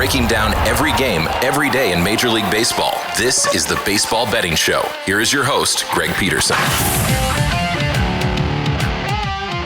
breaking down every game, every day in Major League Baseball. This is the Baseball Betting Show. Here is your host, Greg Peterson.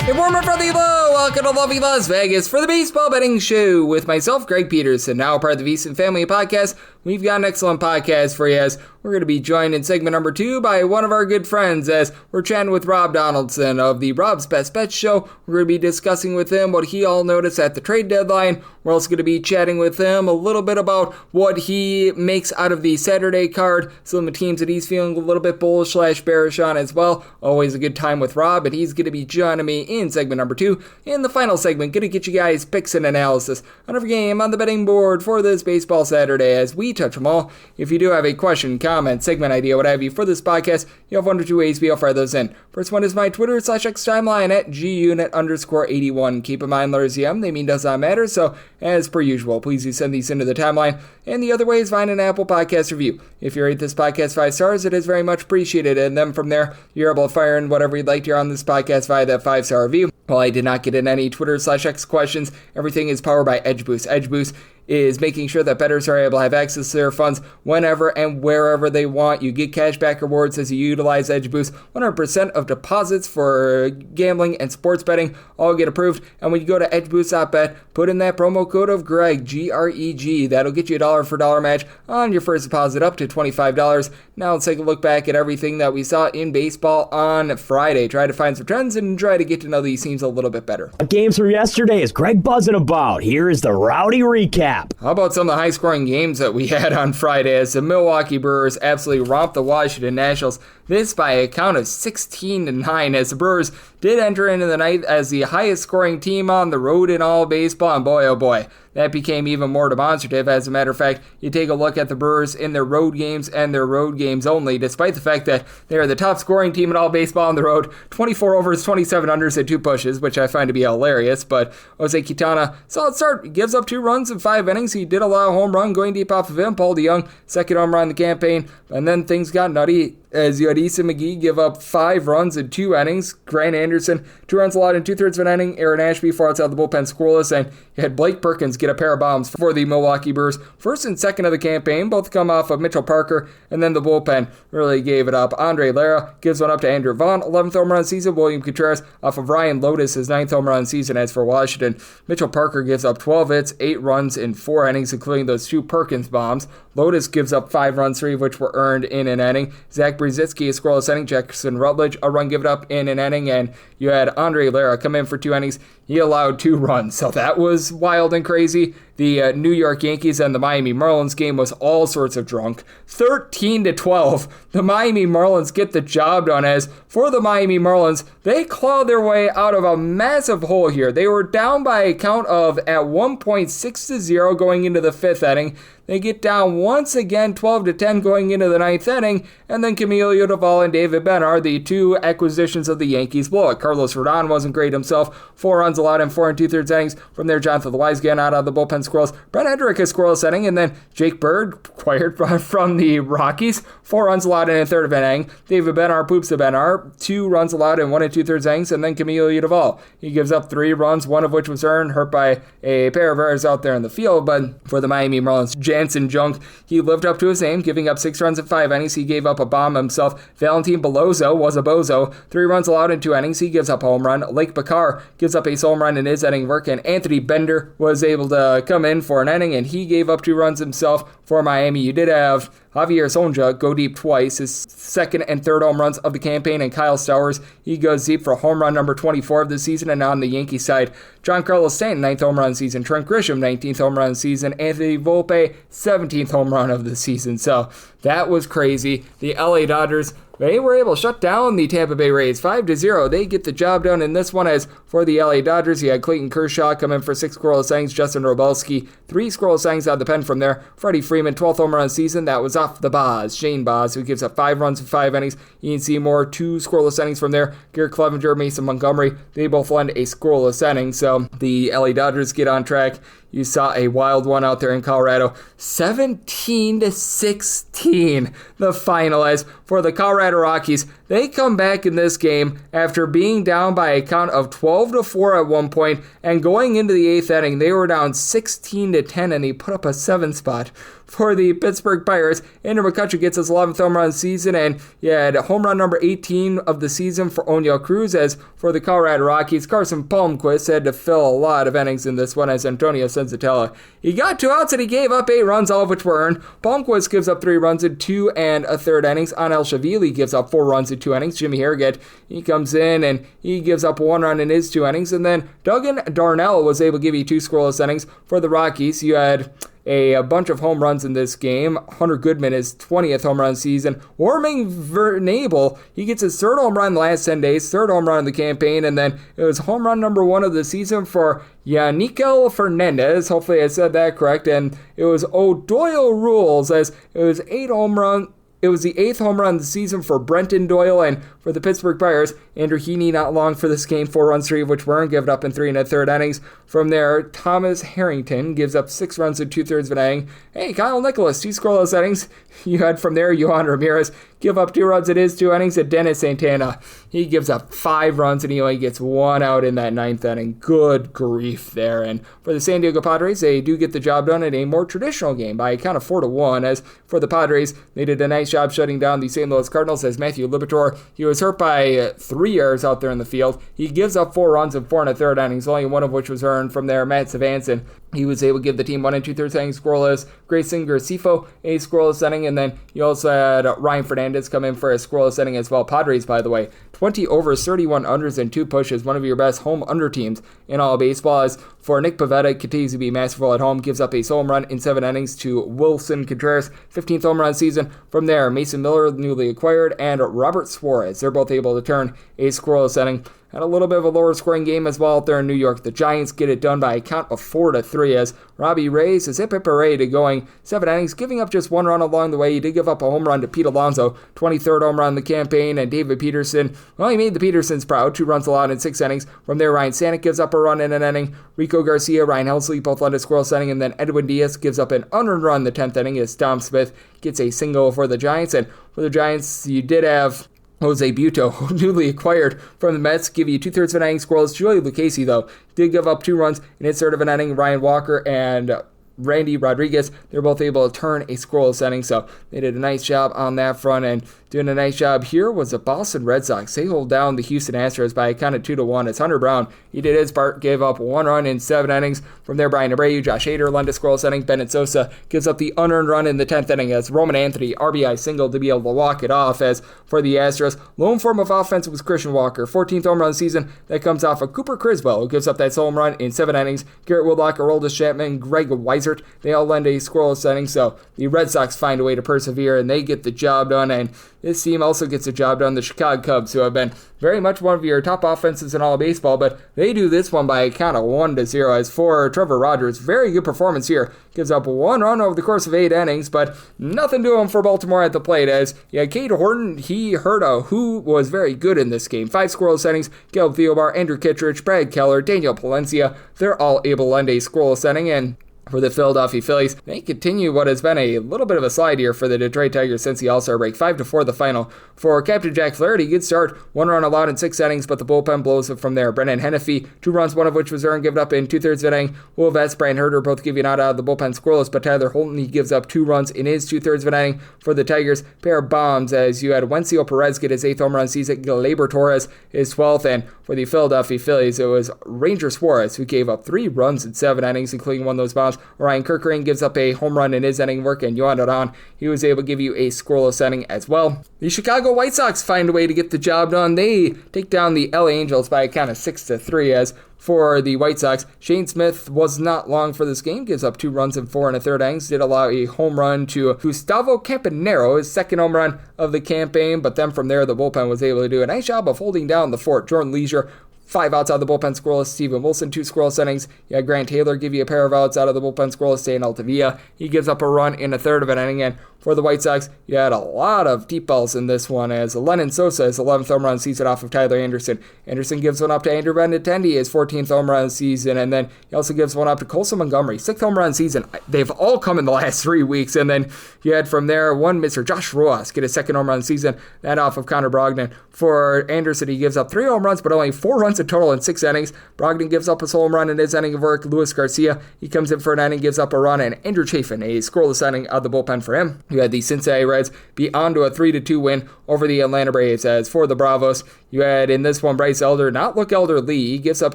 Good morning from the low. Welcome to lovely Las Vegas for the Baseball Betting Show with myself, Greg Peterson, now part of the VSiN Family Podcast. We've got an excellent podcast for you as we're going to be joined in segment number 2 by one of our good friends as we're chatting with Rob Donaldson of the Rob's Best Bets Show. We're going to be discussing with him what he all noticed at the trade deadline. We're also going to be chatting with him a little bit about what he makes out of the Saturday card, some of the teams that he's feeling a little bit bullish/bearish on as well. Always a good time with Rob, and he's going to be joining me in segment number 2. In the final segment, going to get you guys picks and analysis on every game on the betting board for this baseball Saturday as we touch them all. If you do have a question, comment, segment idea, what have you for this podcast, you have one or two ways to be able to fire those in. First one is my Twitter/X timeline at gunit_81. Keep in mind, letters EM, they mean does not matter, so as per usual, please do send these into the timeline. And the other way is find an Apple Podcast review. If you rate this podcast 5 stars, it is very much appreciated. And then from there, you're able to fire in whatever you'd like to hear on this podcast via that 5-star review. While I did not get in any Twitter/X questions, everything is powered by EdgeBoost. EdgeBoost is making sure that bettors are able to have access to their funds whenever and wherever they want. You get cashback rewards as you utilize EdgeBoost. 100% of deposits for gambling and sports betting all get approved. And when you go to edgeboost.bet, put in that promo code of Greg, G-R-E-G. That'll get you a dollar for dollar match on your first deposit up to $25. Now let's take a look back at everything that we saw in baseball on Friday. Try to find some trends and try to get to know these teams a little bit better. Games from yesterday is Greg buzzing about. Here is the rowdy recap. How about some of the high-scoring games that we had on Friday as the Milwaukee Brewers absolutely romped the Washington Nationals. This by a count of 16-9 as the Brewers did enter into the night as the highest-scoring team on the road in all baseball. And boy, oh boy, that became even more demonstrative. As a matter of fact, you take a look at the Brewers in their road games and their road games only, despite the fact that they are the top-scoring team in all baseball on the road. 24 overs, 27 unders, and 2 pushes, which I find to be hilarious. But Jose Quintana, solid start, gives up 2 runs in 5 innings. He did allow a home run going deep off of him. Paul DeJong, second home run in the campaign. And then things got nutty as you had Issa McGee give up 5 runs in 2 innings. Grant Anderson, 2 runs allowed in 2/3 of an inning. Aaron Ashby, 4 outside the bullpen, scoreless. And you had Blake Perkins get a pair of bombs for the Milwaukee Brewers. First and second of the campaign, both come off of Mitchell Parker. And then the bullpen really gave it up. Andre Lara gives one up to Andrew Vaughn, 11th home run season. William Contreras off of Ryan Lotus, his 9th home run season. As for Washington, Mitchell Parker gives up 12 hits, 8 runs in 4 innings, including those 2 Perkins bombs. Lotus gives up 5 runs, 3 of which were earned in an inning. Zach Brzezinski, a scoreless inning. Jackson Rutledge, a run given up in an inning. And you had Andre Lara come in for 2 innings. He allowed 2 runs. So that was wild and crazy. The New York Yankees and the Miami Marlins game was all sorts of drunk. 13-12. The Miami Marlins get the job done as for the Miami Marlins, they clawed their way out of a massive hole here. They were down by a count of at 1.6-0 going into the 5th inning. They get down once again 12-10 going into the 9th inning, and then Camilo Doval and David Bednar, the 2 acquisitions of the Yankees, blow it. Carlos Rodon wasn't great himself. 4 runs allowed in 4 2/3 innings. From there, Jonathan Loaiza getting out of the bullpen squirrels. Brent Hendrick a scoreless inning, and then Jake Bird, acquired from the Rockies, 4 runs allowed in a 1/3 of an inning. David Bednar poops to Bednar, 2 runs allowed in 1 2/3 innings, and then Camilo Doval. He gives up 3 runs, 1 of which was earned, hurt by a pair of errors out there in the field. But for the Miami Marlins, Jansen Junk, he lived up to his name, giving up 6 runs in 5 innings. He gave up a bomb himself. Valentin Belozo was a bozo. 3 runs allowed in 2 innings. He gives up a home run. Lake Bakar gives up a home run in his inning work, and Anthony Bender was able to come in for an inning, and he gave up 2 runs himself for Miami. You did have Javier Sonja go deep twice, his 2nd and 3rd home runs of the campaign, and Kyle Stowers, he goes deep for home run number 24 of the season. And on the Yankee side, Giancarlo Stanton, 9th home run season, Trent Grisham, 19th home run season, Anthony Volpe, 17th home run of the season. So that was crazy. The LA Dodgers, they were able to shut down the Tampa Bay Rays 5-0. They get the job done in this one. As for the LA Dodgers, you had Clayton Kershaw come in for 6 scoreless innings. Justin Robelski, 3 scoreless innings out of the pen from there. Freddie Freeman, 12th home run season. That was off the Boz, Shane Boz, who gives up 5 runs in 5 innings. Ian Seymour, 2 scoreless innings from there. Garrett Clevenger, Mason Montgomery, they both lend a scoreless inning. So the LA Dodgers get on track you saw a wild one out there in Colorado. 17-16, the final as for the Colorado Rockies. They come back in this game after being down by a count of 12-4 at one point, and going into the 8th inning, they were down 16-10, and they put up a 7 spot. For the Pittsburgh Pirates, Andrew McCutcheon gets his 11th home run season, and you had home run number 18 of the season for Oneil Cruz. As for the Colorado Rockies, Carson Palmquist had to fill a lot of innings in this one as Antonio Senzatella. He got 2 outs and he gave up 8 runs, all of which were earned. Palmquist gives up 3 runs in 2 1/3 innings. Anel Shavili gives up 4 runs in 2 innings. Jimmy Harrigan, he comes in and he gives up 1 run in his 2 innings. And then Duggan Darnell was able to give you 2 scoreless innings. For the Rockies, you had a bunch of home runs in this game. Hunter Goodman, his 20th home run season. Warming Vernable, he gets his 3rd home run in the last 10 days, 3rd home run in the campaign, and then it was home run number 1 of the season for Yanikel Fernandez. Hopefully I said that correct. And it was O'Doyle rules as it was 8 home run. It was the 8th home run of the season for Brenton Doyle, and for the Pittsburgh Pirates, Andrew Heaney not long for this game, 4 runs, 3 of which weren't given up in 3 1/3 innings. From there, Thomas Harrington gives up 6 runs in 2/3 of an inning. Hey, Kyle Nicholas, 2 scoreless innings. You had from there, Yohan Ramirez give up 2 runs in his 2 innings, and Dennis Santana, he gives up 5 runs, and he only gets 1 out in that 9th inning. Good grief there. And for the San Diego Padres, they do get the job done in a more traditional game by a count of 4-1. As for the Padres, they did a nice job shutting down the St. Louis Cardinals as Matthew Liberatore, he was hurt by 3 errors out there in the field. He gives up 4 runs in 4 1/3 innings, only 1 of which was earned. From there, Matt Savanson, he was able to give the team 1 2/3 innings scoreless. Grayson Garcifo, a scoreless inning, and then you also had Ryan Fernandez come in for a scoreless inning as well. Padres, by the way, 20 overs, 31 unders, and 2 pushes, one of your best home under teams in all baseball. As for Nick Pivetta, continues to be masterful at home, gives up a solo home run in 7 innings to Wilson Contreras, 15th home run season. From there, Mason Miller, newly acquired, and Robert Suarez, they're both able to turn a scoreless inning. Had a little bit of a lower scoring game as well out there in New York. The Giants get it done by a count of 4-3 as Robbie Reyes is hip hooray to going 7 innings, giving up just 1 run along the way. He did give up a home run to Pete Alonso, 23rd home run in the campaign, and David Peterson, well, he made the Petersons proud, 2 runs allowed in 6 innings. From there, Ryan Stanek gives up a run in an inning. Rico Garcia, Ryan Helsley both led a scoreless inning, and then Edwin Diaz gives up an unearned run in the 10th inning as Tom Smith gets a single for the Giants. And for the Giants, you did have Jose Buto, newly acquired from the Mets, give you 2/3 of an inning scoreless. Joey Lucchesi, though, did give up 2 runs in his 3rd of an inning. Ryan Walker and Randy Rodriguez, they're both able to turn a scoreless inning, so they did a nice job on that front. And doing a nice job here was the Boston Red Sox. They hold down the Houston Astros by a count of 2-1. It's Hunter Brown. He did his part, gave up 1 run in 7 innings. From there, Brian Abreu, Josh Hader led a scoreless inning. Bennett Sosa gives up the unearned run in the 10th inning as Roman Anthony RBI single to be able to walk it off. As for the Astros, lone form of offense was Christian Walker, 14th home run season. That comes off of Cooper Criswell, who gives up that solo home run in 7 innings. Garrett Woodlock, Aroldis Chapman, Greg Weisert, they all lend a scoreless inning. So the Red Sox find a way to persevere and they get the job done. And this team also gets the job done. The Chicago Cubs, who have been very much one of your top offenses in all of baseball, but they do this one by a count of 1-0. As for Trevor Rogers, very good performance here. Gives up 1 run over the course of 8 innings, but nothing doing for Baltimore at the plate. As Cade Horton, he hurt who was very good in this game. 5 scoreless innings. Caleb Theobar, Andrew Kittredge, Brad Keller, Daniel Palencia, they're all able to lend a scoreless inning. And for the Philadelphia Phillies, they continue what has been a little bit of a slide here for the Detroit Tigers since the All-Star break. 5-4 the final. For Captain Jack Flaherty, good start. 1 run allowed in 6 innings, but the bullpen blows it from there. Brendan Hennessy, 2 runs, 1 of which was earned, given up in 2/3 of an inning. Will Vest, Brian Herder both give you an out of the bullpen scoreless, but Tyler Holton, he gives up 2 runs in his 2/3 of an inning. For the Tigers, pair of bombs as you had Wencio Perez get his 8th home run season, Gleyber Torres his 12th, and for the Philadelphia Phillies, it was Ranger Suarez who gave up 3 runs in 7 innings, including one of those bombs. Ryan Kirkering gives up a home run in his inning work, and Yohan Duran, he was able to give you a scoreless inning as well. The Chicago White Sox find a way to get the job done. They take down the LA Angels by a count of 6-3. As for the White Sox, Shane Smith was not long for this game, gives up 2 runs in 4 1/3 innings, did allow a home run to Gustavo Campanero, his 2nd home run of the campaign, but then from there the bullpen was able to do a nice job of holding down the fort. Jordan Leisure, 5 outs out of the bullpen scoreless. Steven Wilson, 2 scoreless innings. You had Grant Taylor give you a pair of outs out of the bullpen scoreless. Dane Altavilla, he gives up a run in a third of an inning. And for the White Sox, you had a lot of deep balls in this one, as Lennon Sosa, his 11th home run season off of Tyler Anderson. Anderson gives one up to Andrew Benintendi, his 14th home run season, and then he also gives one up to Colson Montgomery, 6th home run season. They've all come in the last 3 weeks, and then you had from there one Mr. Josh Rojas get his 2nd home run season, that off of Connor Brogdon. For Anderson, he gives up 3 home runs, but only 4 runs in total in 6 innings. Brogdon gives up a home run in his inning of work. Luis Garcia, he comes in for an inning, gives up a run, and Andrew Chafin, a scoreless inning out of the bullpen for him. You had the Cincinnati Reds be on to a 3-2 win over the Atlanta Braves. As for the Bravos, you had in this one Bryce Elder, not look elderly. He gives up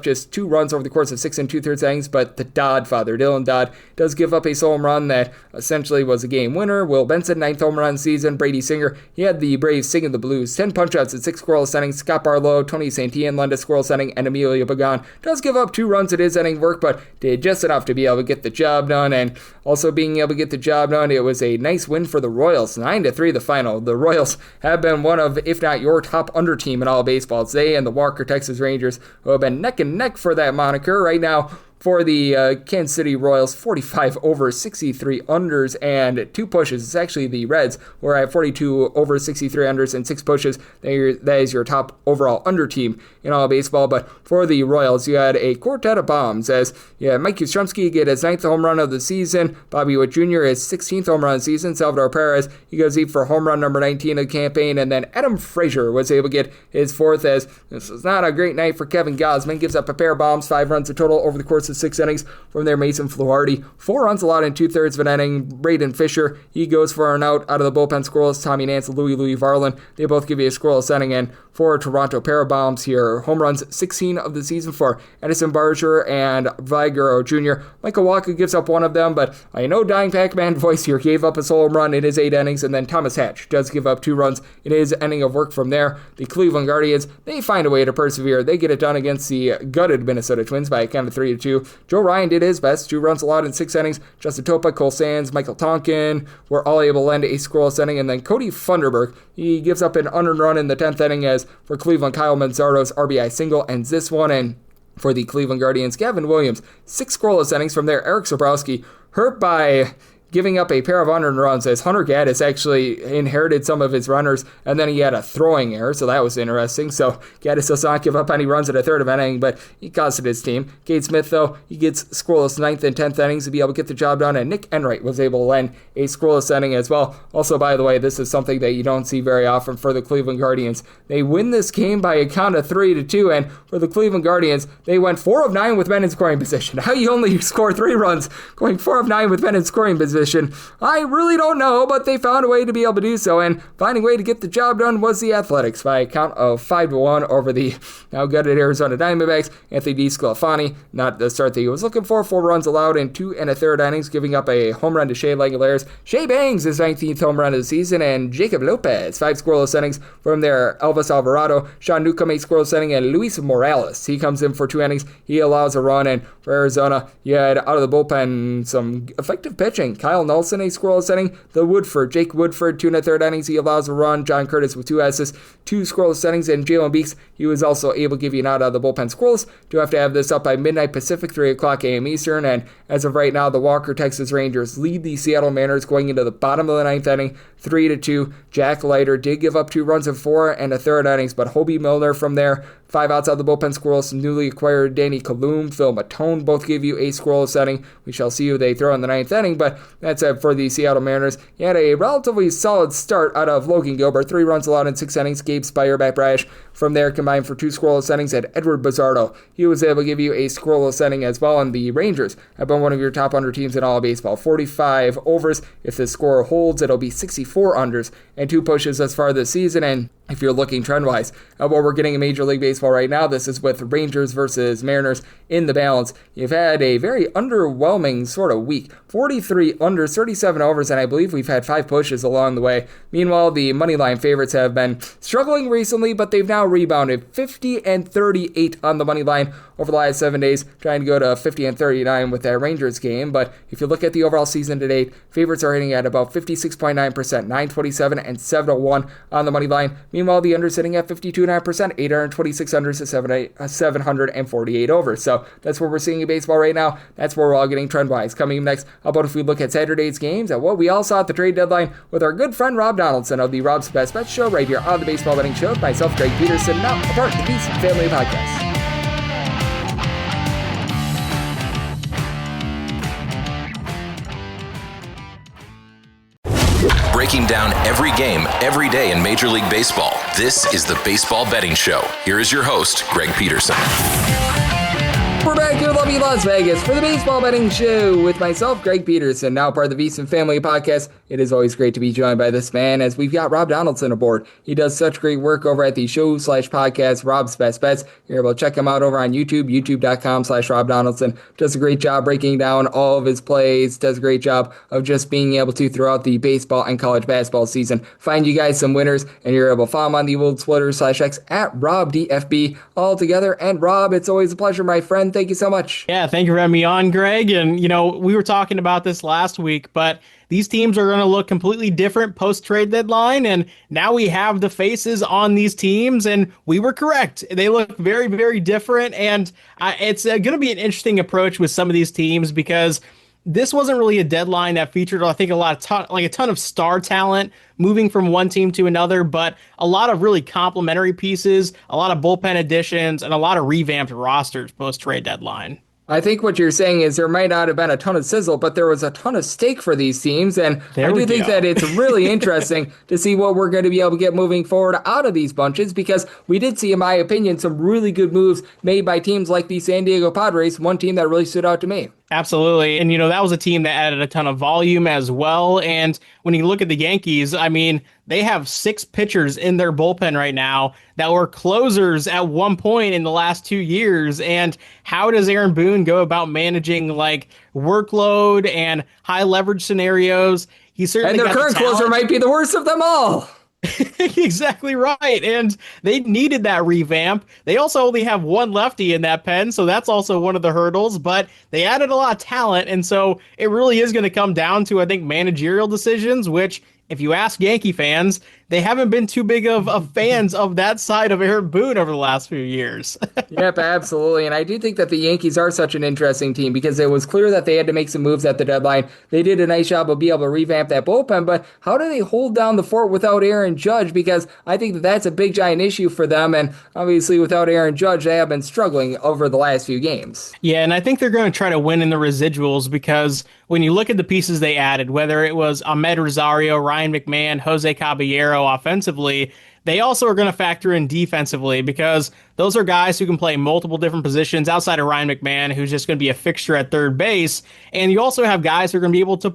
just 2 runs over the course of 6 2/3 innings, but the Dodd father, Dylan Dodd, does give up a home run that essentially was a game winner. Will Benson, 9th home run season. Brady Singer, he had the Braves singing the blues. 10 punch-outs in 6 scoreless innings. Scott Barlow, Tony Santillan lend a scoreless inning, and Emilio Pagan does give up 2 runs in his inning work, but did just enough to be able to get the job done. And also being able to get the job done, it was a nice win for the Royals, 9-3 the final. The Royals have been one of, if not your top under team in all of baseball. It's they and the Walker Texas Rangers, who have been neck and neck for that moniker right now. For the Kansas City Royals, 45 over 63 unders and 2 pushes. It's actually the Reds who are at 42 over 63 unders and 6 pushes. That is your top overall under team in all of baseball. But for the Royals, you had a quartet of bombs, as you had Mike Yastrzemski get his 9th home run of the season. Bobby Witt Jr. his 16th home run of the season. Salvador Perez, he goes deep for home run number 19 of the campaign. And then Adam Frazier was able to get his 4th, as this was not a great night for Kevin Gausman. Gives up a pair of bombs, 5 runs in total over the course of 6 innings. From there, Mason Fluharty, 4 runs allowed in 2/3 of an inning. Braden Fisher, he goes for an out of the bullpen scoreless. Tommy Nance, Louis Varlin, they both give you a scoreless inning. And for Toronto, pair of bombs here. Home runs 16 of the season for Edison Barger and Vigero Jr. Michael Wacha gives up one of them, but I know Dying Pac-Man voice here gave up a solo home run in his 8 innings, and then Thomas Hatch does give up 2 runs in his inning of work from there. The Cleveland Guardians, they find a way to persevere. They get it done against the gutted Minnesota Twins by a count of 3-2. Joe Ryan did his best, 2 runs allowed in 6 innings. Justin Topa, Cole Sands, Michael Tonkin were all able to lend a scoreless inning, and then Cody Funderburk, he gives up an unearned run in the 10th inning, as for Cleveland, Kyle Manzardo's RBI single ends this one. And for the Cleveland Guardians, Gavin Williams, 6 scoreless innings. From there, Eric Sobrowski hurt by giving up a pair of unearned runs, as Hunter Gaddis actually inherited some of his runners, and then he had a throwing error, so that was interesting. So Gaddis does not give up any runs in a third of an inning, but he costed his team. Cade Smith, though, he gets scoreless 9th and 10th innings to be able to get the job done, and Nick Enright was able to lend a scoreless inning as well. Also, by the way, this is something that you don't see very often for the Cleveland Guardians. They win this game by a count of 3-2, and for the Cleveland Guardians, they went 4 of 9 with men in scoring position. How you only score 3 runs going 4 of 9 with men in scoring position, I really don't know, but they found a way to be able to do so, and finding a way to get the job done was the Athletics by a count of 5-1 over the now gutted Arizona Diamondbacks. Anthony DeSclafani, not the start that he was looking for. 4 runs allowed in 2 1/3 innings, giving up a home run to Shea Langolaris. Shea Bangs, his 19th home run of the season, and Jacob Lopez, 5 scoreless innings. From there, Elvis Alvarado, Sean Newcomb, 8 scoreless inning, and Luis Morales, he comes in for 2 innings. He allows a run, and for Arizona, you had out of the bullpen some effective pitching. Kyle Nelson, a scoreless inning. Jake Woodford, 2 1/3 innings, he allows a run. John Curtis with 2 assists, 2 scoreless innings, and Jalen Beeks, he was also able to give you an out of the bullpen scoreless. Do have to have this up by midnight Pacific, 3 o'clock a.m. Eastern, and as of right now, the Walker Texas Rangers lead the Seattle Mariners going into the bottom of the 9th inning, 3-2. Jack Leiter did give up 2 runs in 4 1/3 innings, but Hobie Milner from there, 5 outs out of the bullpen scoreless. Newly acquired Danny Kalum, Phil Matone both give you a scoreless inning. We shall see who they throw in the 9th inning, but that's it for the Seattle Mariners. He had a relatively solid start out of Logan Gilbert, 3 runs allowed in 6 innings. Gabe Spire, Matt Brash from there combined for 2 scoreless innings, and Edward Bizardo, he was able to give you a scoreless inning as well. And the Rangers have been one of your top under teams in all of baseball. 45 overs. If the score holds, it'll be 64 unders and 2 pushes thus far this season. And if you're looking trend-wise at what we're getting in Major League Baseball right now, this is with Rangers versus Mariners in the balance. You've had a very underwhelming sort of week. 43 unders, 37 overs, and I believe we've had 5 pushes along the way. Meanwhile, the moneyline favorites have been struggling recently, but they've now rebounded 50-38 on the money line over the last 7 days, trying to go to 50-39 with that Rangers game. But if you look at the overall season to date, favorites are hitting at about 56.9%, 927 and 701 on the money line. Meanwhile, the under sitting at 52.5%, 826 unders to 748 overs. So that's what we're seeing in baseball right now. That's where we're all getting trend-wise. Coming up next, how about if we look at Saturday's games and what we all saw at the trade deadline with our good friend Rob Donaldson of the Rob's Best Bets show right here on the Baseball Betting Show. Myself, Greg Peterson, now a part of the Beast Family Podcast. Breaking down every game, every day in Major League Baseball. This is the Baseball Betting Show. Here is your host, Greg Peterson. We're back here in lovely Las Vegas for the Baseball Betting Show with myself, Greg Peterson, now part of the VSiN Family Podcast. It is always great to be joined by this man as we've got Rob Donaldson aboard. He does such great work over at the show/podcast, Rob's Best Bets. You're able to check him out over on YouTube, youtube.com/Rob Donaldson. Does a great job breaking down all of his plays, does a great job of just being able to, throughout the baseball and college basketball season, find you guys some winners, and you're able to follow him on the old Twitter/X at RobDFB all together. And Rob, it's always a pleasure, my friend. Thank you so much. Yeah, thank you for having me on, Greg. And, we were talking about this last week, but these teams are going to look completely different post-trade deadline, and now we have the faces on these teams, and we were correct. They look very, very different, and it's going to be an interesting approach with some of these teams because this wasn't really a deadline that featured, I think, a ton of star talent moving from one team to another, but a lot of really complementary pieces, a lot of bullpen additions, and a lot of revamped rosters post-trade deadline. I think what you're saying is there might not have been a ton of sizzle, but there was a ton of steak for these teams, and I do think that it's really interesting to see what we're going to be able to get moving forward out of these bunches, because we did see, in my opinion, some really good moves made by teams like the San Diego Padres, one team that really stood out to me. Absolutely. And, that was a team that added a ton of volume as well. And when you look at the Yankees, they have 6 pitchers in their bullpen right now that were closers at one point in the last 2 years. And how does Aaron Boone go about managing workload and high leverage scenarios? He certainly and their current closer might be the worst of them all. Exactly right. And they needed that revamp. They also only have one lefty in that pen, so that's also one of the hurdles, but they added a lot of talent, and so it really is going to come down to, I think, managerial decisions, which, if you ask Yankee fans, they haven't been too big of fans of that side of Aaron Boone over the last few years. Yep, absolutely. And I do think that the Yankees are such an interesting team because it was clear that they had to make some moves at the deadline. They did a nice job of being able to revamp that bullpen, but how do they hold down the fort without Aaron Judge? Because I think that that's a big, giant issue for them. And obviously, without Aaron Judge, they have been struggling over the last few games. Yeah, and I think they're going to try to win in the residuals because when you look at the pieces they added, whether it was Ahmed Rosario, Ryan McMahon, Jose Caballero offensively, they also are going to factor in defensively because those are guys who can play multiple different positions outside of Ryan McMahon, who's just going to be a fixture at third base. And you also have guys who are going to be able to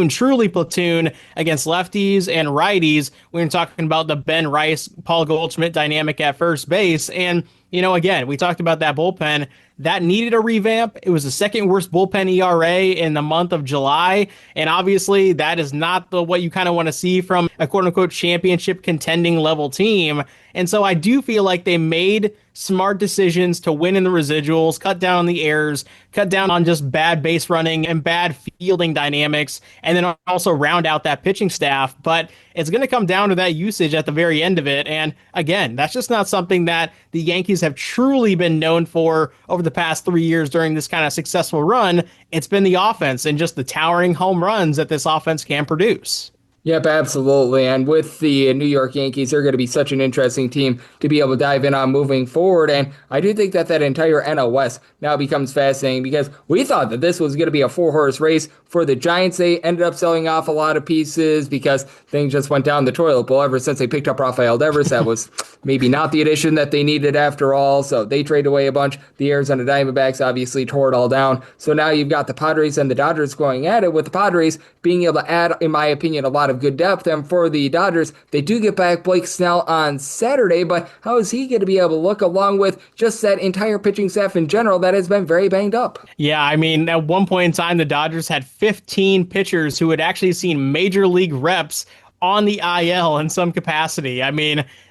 truly platoon against lefties and righties. We're talking about the Ben Rice, Paul Goldschmidt dynamic at first base. And, again, we talked about that bullpen. That needed a revamp. It was the second worst bullpen ERA in the month of July. And obviously, that is not what you kind of want to see from a quote-unquote championship contending level team. And so I do feel like they made smart decisions to win in the residuals, cut down on the errors, cut down on just bad base running and bad fielding dynamics, and then also round out that pitching staff. But it's going to come down to that usage at the very end of it. And again, that's just not something that the Yankees have truly been known for over the past 3 years during this kind of successful run. It's been the offense and just the towering home runs that this offense can produce. Yep, absolutely. And with the New York Yankees, they're going to be such an interesting team to be able to dive in on moving forward. And I do think that entire NL West now becomes fascinating because we thought that this was going to be a 4-horse race for the Giants. They ended up selling off a lot of pieces because things just went down the toilet bowl ever since they picked up Rafael Devers. That was maybe not the addition that they needed after all. So they traded away a bunch. The Arizona Diamondbacks obviously tore it all down. So now you've got the Padres and the Dodgers going at it, with the Padres being able to add, in my opinion, a lot of good depth. And for the Dodgers, they do get back Blake Snell on Saturday, but how is he going to be able to look along with just that entire pitching staff in general that has been very banged up? Yeah, at one point in time, the Dodgers had 15 pitchers who had actually seen major league reps on the IL in some capacity.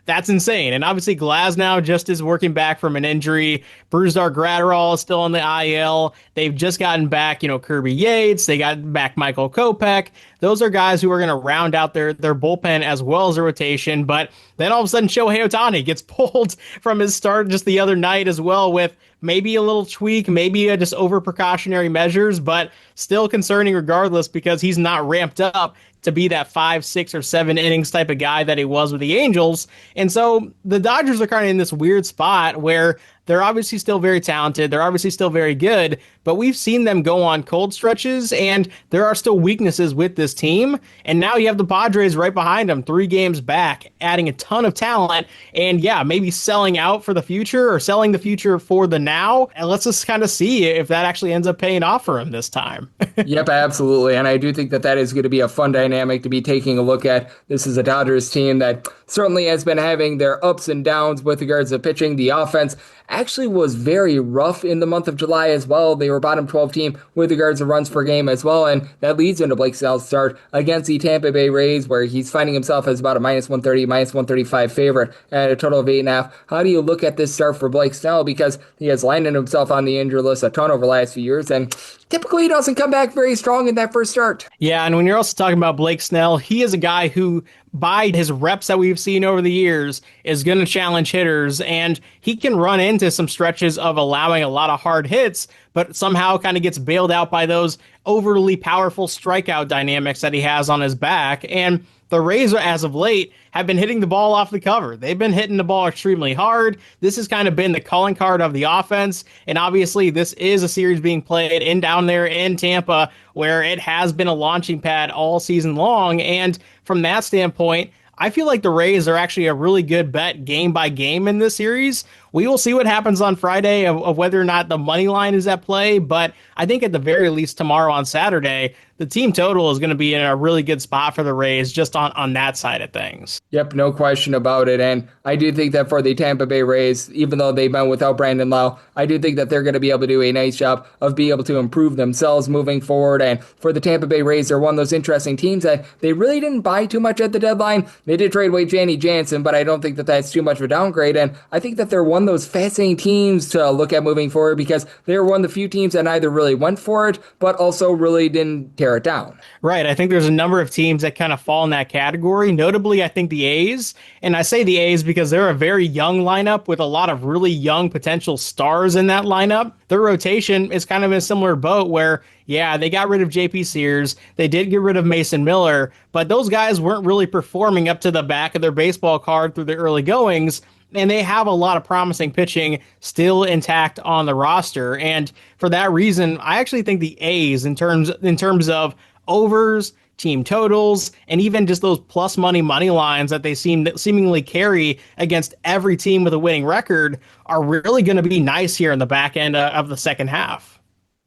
that's insane. And obviously Glasnow just is working back from an injury. Brusdar Graterol is still on the IL. They've just gotten back, Kirby Yates. They got back Michael Kopech. Those are guys who are going to round out their bullpen as well as a rotation. But then all of a sudden Shohei Ohtani gets pulled from his start just the other night as well, with maybe a little tweak, maybe just over precautionary measures, but still concerning regardless, because he's not ramped up to be that 5, 6, or 7 innings type of guy that he was with the Angels. And so the Dodgers are kind of in this weird spot where they're obviously still very talented. They're obviously still very good, but we've seen them go on cold stretches, and there are still weaknesses with this team. And now you have the Padres right behind them, 3 games back, adding a ton of talent, and maybe selling out for the future or selling the future for the now. And let's just kind of see if that actually ends up paying off for him this time. Yep, absolutely. And I do think that is going to be a fun dynamic to be taking a look at. This is a Dodgers team that certainly has been having their ups and downs with regards to pitching. The offense actually was very rough in the month of July as well. They were bottom 12 team with regards to runs per game as well, and that leads into Blake Snell's start against the Tampa Bay Rays, where he's finding himself as about a minus 130, minus 135 favorite at a total of 8.5. How do you look at this start for Blake Snell? Because he has landed himself on the injury list a ton over the last few years, and typically he doesn't come back very strong in that first start. Yeah, and when you're also talking about Blake Snell, he is a guy who, by his reps that we've seen over the years, is going to challenge hitters, and he can run into some stretches of allowing a lot of hard hits, but somehow kind of gets bailed out by those overly powerful strikeout dynamics that he has on his back. And the Rays, as of late, have been hitting the ball off the cover. They've been hitting the ball extremely hard. This has kind of been the calling card of the offense. And obviously, this is a series being played down there in Tampa, where it has been a launching pad all season long. And from that standpoint, I feel like the Rays are actually a really good bet game by game in this series. We will see what happens on Friday of whether or not the money line is at play, but I think at the very least tomorrow on Saturday, the team total is going to be in a really good spot for the Rays just on that side of things. Yep, no question about it. And I do think that for the Tampa Bay Rays, even though they've been without Brandon Lau, I do think that they're going to be able to do a nice job of being able to improve themselves moving forward. And for the Tampa Bay Rays, they're one of those interesting teams that they really didn't buy too much at the deadline. They did trade away Janny Jansen, but I don't think that that's too much of a downgrade. And I think that they're one of those fascinating teams to look at moving forward, because they're one of the few teams that neither really went for it, but also really didn't tear it down. Right. I think there's a number of teams that kind of fall in that category. Notably, I think the A's. And I say the A's because they're a very young lineup with a lot of really young potential stars in that lineup. Their rotation is kind of in a similar boat where, they got rid of JP Sears. They did get rid of Mason Miller, but those guys weren't really performing up to the back of their baseball card through the early goings. And they have a lot of promising pitching still intact on the roster. And for that reason, I actually think the A's, in terms of overs, team totals, and even just those plus money lines that they seemingly carry against every team with a winning record, are really going to be nice here in the back end of the second half.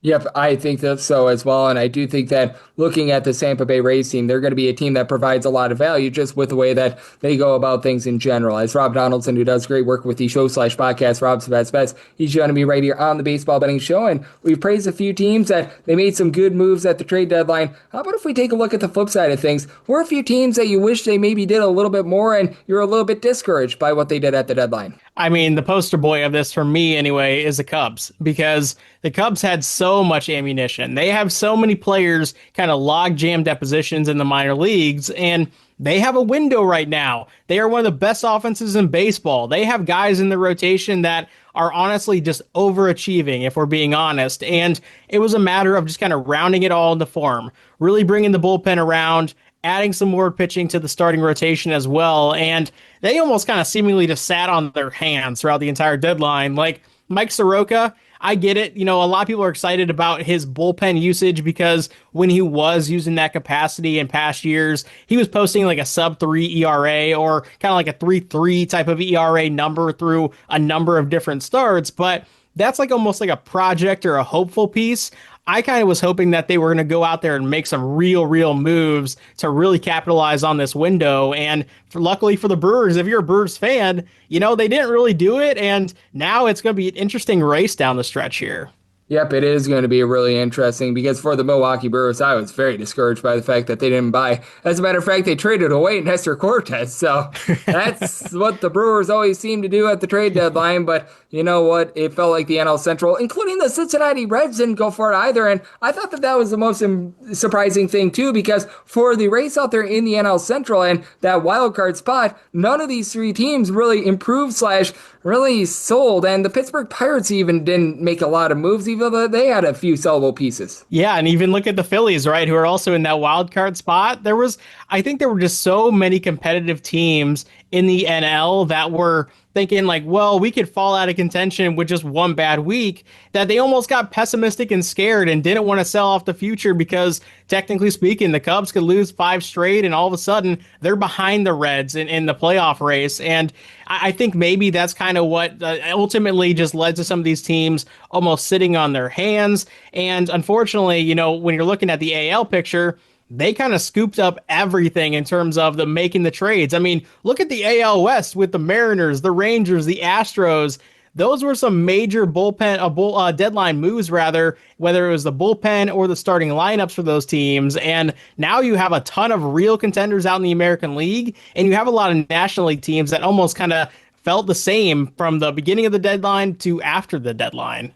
Yep, I think that so as well, and I do think that looking at the Tampa Bay Rays team, they're going to be a team that provides a lot of value just with the way that they go about things in general. As Rob Donaldson, who does great work with the show/podcast, Rob's Best Bets, he's going to be right here on the Baseball Betting Show, and we've praised a few teams that they made some good moves at the trade deadline. How about if we take a look at the flip side of things? Were a few teams that you wish they maybe did a little bit more, and you're a little bit discouraged by what they did at the deadline? I mean, the poster boy of this for me anyway is the Cubs, because the Cubs had so much ammunition. They have so many players kind of log jammed at positions in the minor leagues, and they have a window right now. They are one of the best offenses in baseball. They have guys in the rotation that are honestly just overachieving, if we're being honest. And it was a matter of just kind of rounding it all into form, really bringing the bullpen around, adding some more pitching to the starting rotation as well. And they almost kind of seemingly just sat on their hands throughout the entire deadline. Like Mike Soroka, I get it. A lot of people are excited about his bullpen usage because when he was using that capacity in past years, he was posting like a sub-3 ERA or kind of like a 3.3 type of ERA number through a number of different starts. But that's like almost like a project or a hopeful piece. I kind of was hoping that they were going to go out there and make some real moves to really capitalize on this window. And luckily for the Brewers, if you're a Brewers fan, they didn't really do it. And now it's going to be an interesting race down the stretch here. Yep, it is going to be really interesting because for the Milwaukee Brewers, I was very discouraged by the fact that they didn't buy. As a matter of fact, they traded away Nestor Cortez. So that's what the Brewers always seem to do at the trade deadline. But you know what? It felt like the NL Central, including the Cincinnati Reds, didn't go for it either. And I thought that was the most surprising thing, too, because for the race out there in the NL Central and that wild card spot, none of these three teams really improved / really sold. And the Pittsburgh Pirates even didn't make a lot of moves, even though they had a few sellable pieces. Yeah, and even look at the Phillies, right, who are also in that wild card spot. I think there were just so many competitive teams in the NL that were thinking like, well, we could fall out of contention with just one bad week, that they almost got pessimistic and scared and didn't want to sell off the future because technically speaking, the Cubs could lose 5 straight and all of a sudden they're behind the Reds in the playoff race. And I think maybe that's kind of what ultimately just led to some of these teams almost sitting on their hands. And unfortunately, you know, when you're looking at the AL picture, they kind of scooped up everything in terms of the making the trades. I mean, look at the AL West with the Mariners, the Rangers, the Astros. Those were some major deadline moves, rather, whether it was the bullpen or the starting lineups for those teams. And now you have a ton of real contenders out in the American League, and you have a lot of National League teams that almost kind of felt the same from the beginning of the deadline to after the deadline.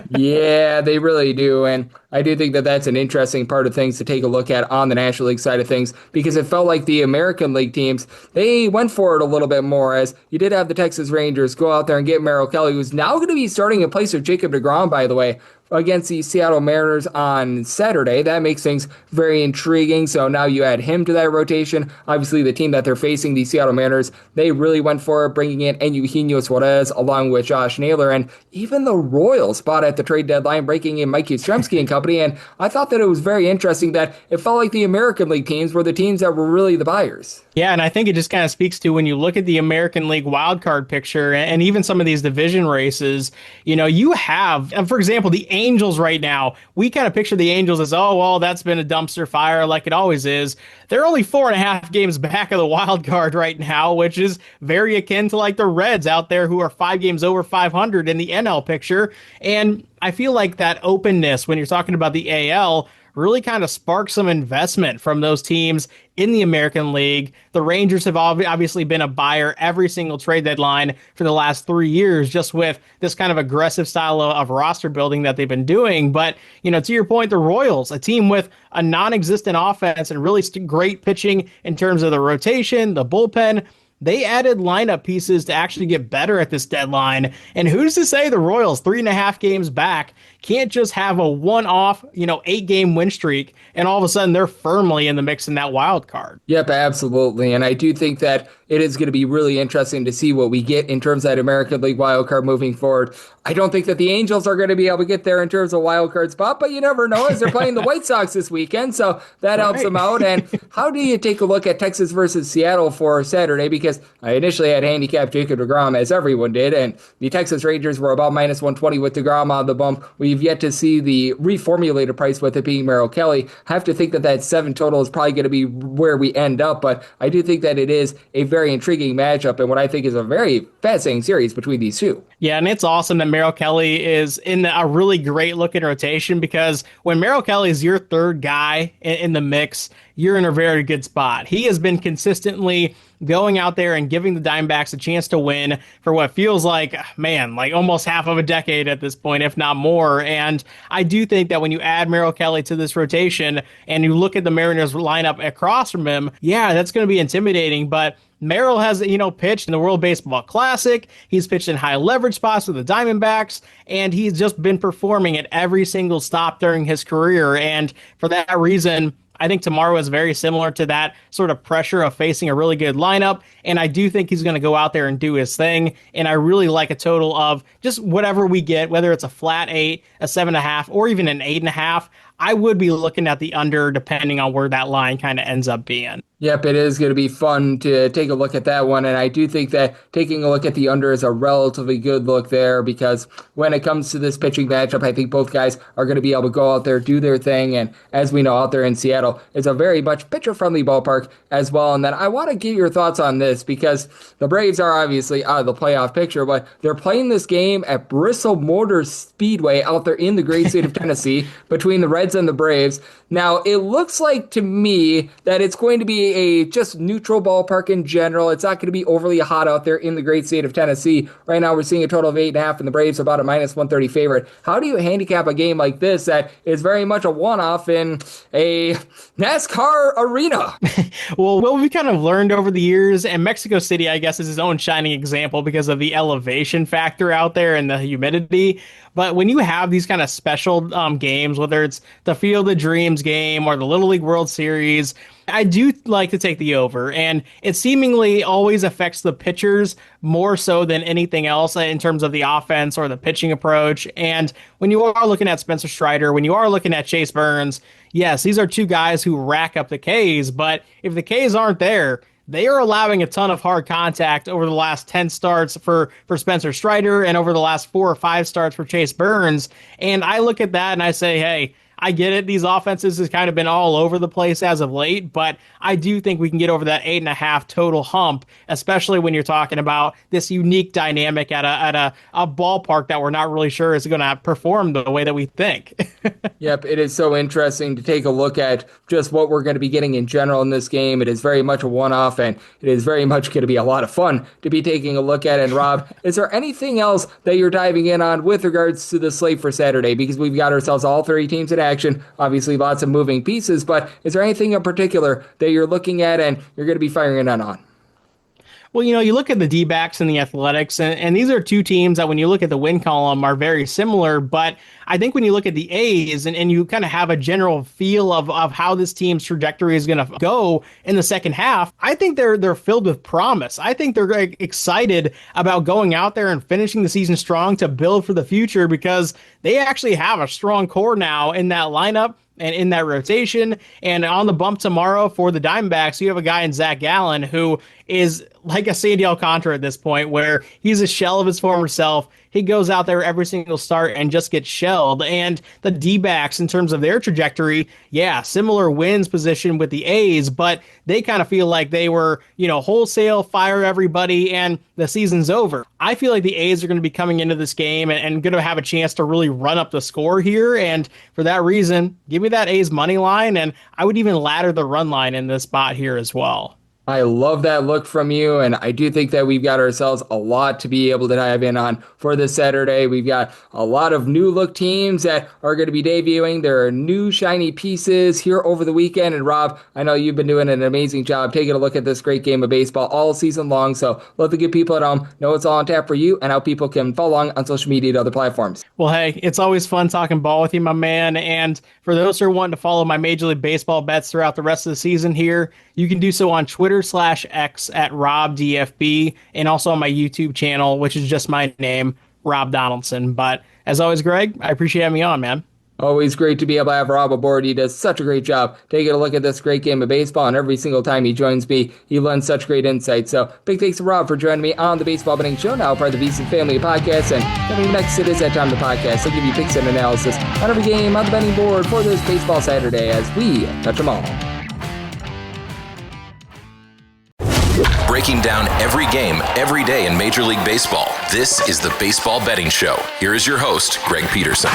Yeah, they really do. And I do think that that's an interesting part of things to take a look at on the National League side of things, because it felt like the American League teams, they went for it a little bit more, as you did have the Texas Rangers go out there and get Merrill Kelly, who's now going to be starting in place of Jacob deGrom, by the way, against the Seattle Mariners on Saturday. That makes things very intriguing. So now you add him to that rotation. Obviously, the team that they're facing, the Seattle Mariners, they really went for it, bringing in Eugenio Suarez along with Josh Naylor, and even the Royals bought at the trade deadline, breaking in Mike Yastrzemski and company. And I thought that it was very interesting that it felt like the American League teams were the teams that were really the buyers. Yeah, and I think it just kind of speaks to when you look at the American League wildcard picture and even some of these division races, you know, you have, for example, the Angels right now. We kind of picture the Angels as, oh, well, that's been a dumpster fire like it always is. They're only 4.5 games back of the wild card right now, which is very akin to like the Reds out there who are 5 games over 500 in the NL picture. And I feel like that openness when you're talking about the AL really kind of sparked some investment from those teams in the American League. The Rangers have obviously been a buyer every single trade deadline for the last 3 years, just with this kind of aggressive style of roster building that they've been doing. But, you know, to your point, the Royals, a team with a non-existent offense and really great pitching in terms of the rotation, the bullpen, they added lineup pieces to actually get better at this deadline. And who's to say the Royals, 3.5 games back, can't just have a one-off, 8-game win streak, and all of a sudden they're firmly in the mix in that wild card. Yep, absolutely. And I do think that it is going to be really interesting to see what we get in terms of that American League wild card moving forward. I don't think that the Angels are going to be able to get there in terms of wild card spot, but you never know, as they're playing the White Sox this weekend, so that helps them out. And how do you take a look at Texas versus Seattle for Saturday? Because I initially had handicapped Jacob deGrom, as everyone did, and the Texas Rangers were about -120 with deGrom on the bump. We've yet to see the reformulated price with it being Merrill Kelly. I have to think that 7 total is probably going to be where we end up, but I do think that it is a very intriguing matchup and what I think is a very fascinating series between these two. Yeah, and it's awesome that Merrill Kelly is in a really great looking rotation, because when Merrill Kelly is your third guy in the mix, you're in a very good spot. He has been consistently going out there and giving the Diamondbacks a chance to win for what feels like, like almost half of a decade at this point, if not more. And I do think that when you add Merrill Kelly to this rotation and you look at the Mariners lineup across from him, yeah, that's going to be intimidating. But Merrill has, pitched in the World Baseball Classic. He's pitched in high leverage spots with the Diamondbacks, and he's just been performing at every single stop during his career. And for that reason, I think tomorrow is very similar to that sort of pressure of facing a really good lineup. And I do think he's going to go out there and do his thing. And I really like a total of just whatever we get, whether it's a flat 8, a 7.5, or even an 8.5. I would be looking at the under depending on where that line kind of ends up being. Yep, it is going to be fun to take a look at that one, and I do think that taking a look at the under is a relatively good look there because when it comes to this pitching matchup, I think both guys are going to be able to go out there, do their thing, and as we know, out there in Seattle, it's a very much pitcher-friendly ballpark as well, and then I want to get your thoughts on this because the Braves are obviously out of the playoff picture, but they're playing this game at Bristol Motor Speedway out there in the great state of Tennessee between the Reds and the Braves. Now, it looks like to me that it's going to be a just neutral ballpark in general. It's not going to be overly hot out there in the great state of Tennessee. Right now, we're seeing a total of 8.5, and the Braves are about a minus 130 favorite. How do you handicap a game like this that is very much a one-off in a NASCAR arena? Well, what we kind of learned over the years, and Mexico City, I guess, is his own shining example because of the elevation factor out there and the humidity. But when you have these kind of special games, whether it's the Field of Dreams game or the Little League World Series, I do like to take the over, and it seemingly always affects the pitchers more so than anything else in terms of the offense or the pitching approach. And when you are looking at Spencer Strider, when you are looking at Chase Burns, yes, these are two guys who rack up the Ks, but if the Ks aren't there, they are allowing a ton of hard contact over the last 10 starts for Spencer Strider and over the last 4 or 5 starts for Chase Burns. And I look at that and I say, hey, I get it. These offenses has kind of been all over the place as of late, but I do think we can get over that 8.5 total hump, especially when you're talking about this unique dynamic at a ballpark that we're not really sure is going to perform the way that we think. Yep, it is so interesting to take a look at just what we're going to be getting in general in this game. It is very much a one-off, and it is very much going to be a lot of fun to be taking a look at. And Rob, is there anything else that you're diving in on with regards to the slate for Saturday? Because we've got ourselves all 30 teams in action. Obviously, lots of moving pieces, but is there anything in particular that you're looking at and you're going to be firing in on? Well, you look at the D-backs and the Athletics, and these are two teams that when you look at the win column are very similar, but I think when you look at the A's and you kind of have a general feel of how this team's trajectory is going to go in the second half, I think they're filled with promise. I think they're excited about going out there and finishing the season strong to build for the future because they actually have a strong core now in that lineup and in that rotation. And on the bump tomorrow for the Diamondbacks, you have a guy in Zach Gallen who is like a Sandy Alcantara at this point, where he's a shell of his former self. He goes out there every single start and just gets shelled. And the D-backs, in terms of their trajectory, yeah, similar wins position with the A's, but they kind of feel like they were, wholesale fire everybody and the season's over. I feel like the A's are going to be coming into this game and going to have a chance to really run up the score here. And for that reason, give me that A's money line, and I would even ladder the run line in this spot here as well. I love that look from you, and I do think that we've got ourselves a lot to be able to dive in on for this Saturday. We've got a lot of new look teams that are going to be debuting. There are new shiny pieces here over the weekend, and Rob, I know you've been doing an amazing job taking a look at this great game of baseball all season long, so let the good people at home know it's all on tap for you and how people can follow along on social media and other platforms. Well, hey, it's always fun talking ball with you, my man, and for those who are wanting to follow my Major League Baseball bets throughout the rest of the season here, you can do so on Twitter/X at RobDFB and also on my YouTube channel, which is just my name, Rob Donaldson. But as always, Greg, I appreciate having me on, man. Always great to be able to have Rob aboard. He does such a great job taking a look at this great game of baseball, and every single time he joins me, he lends such great insight. So big thanks to Rob for joining me on the Baseball Betting Show, now part of the VSiN family of podcasts. And coming next, it is that time of the podcast. I'll give you picks and analysis on every game on the betting board for this baseball Saturday as we touch them all. Breaking down every game, every day in Major League Baseball. This is the Baseball Betting Show. Here is your host, Greg Peterson.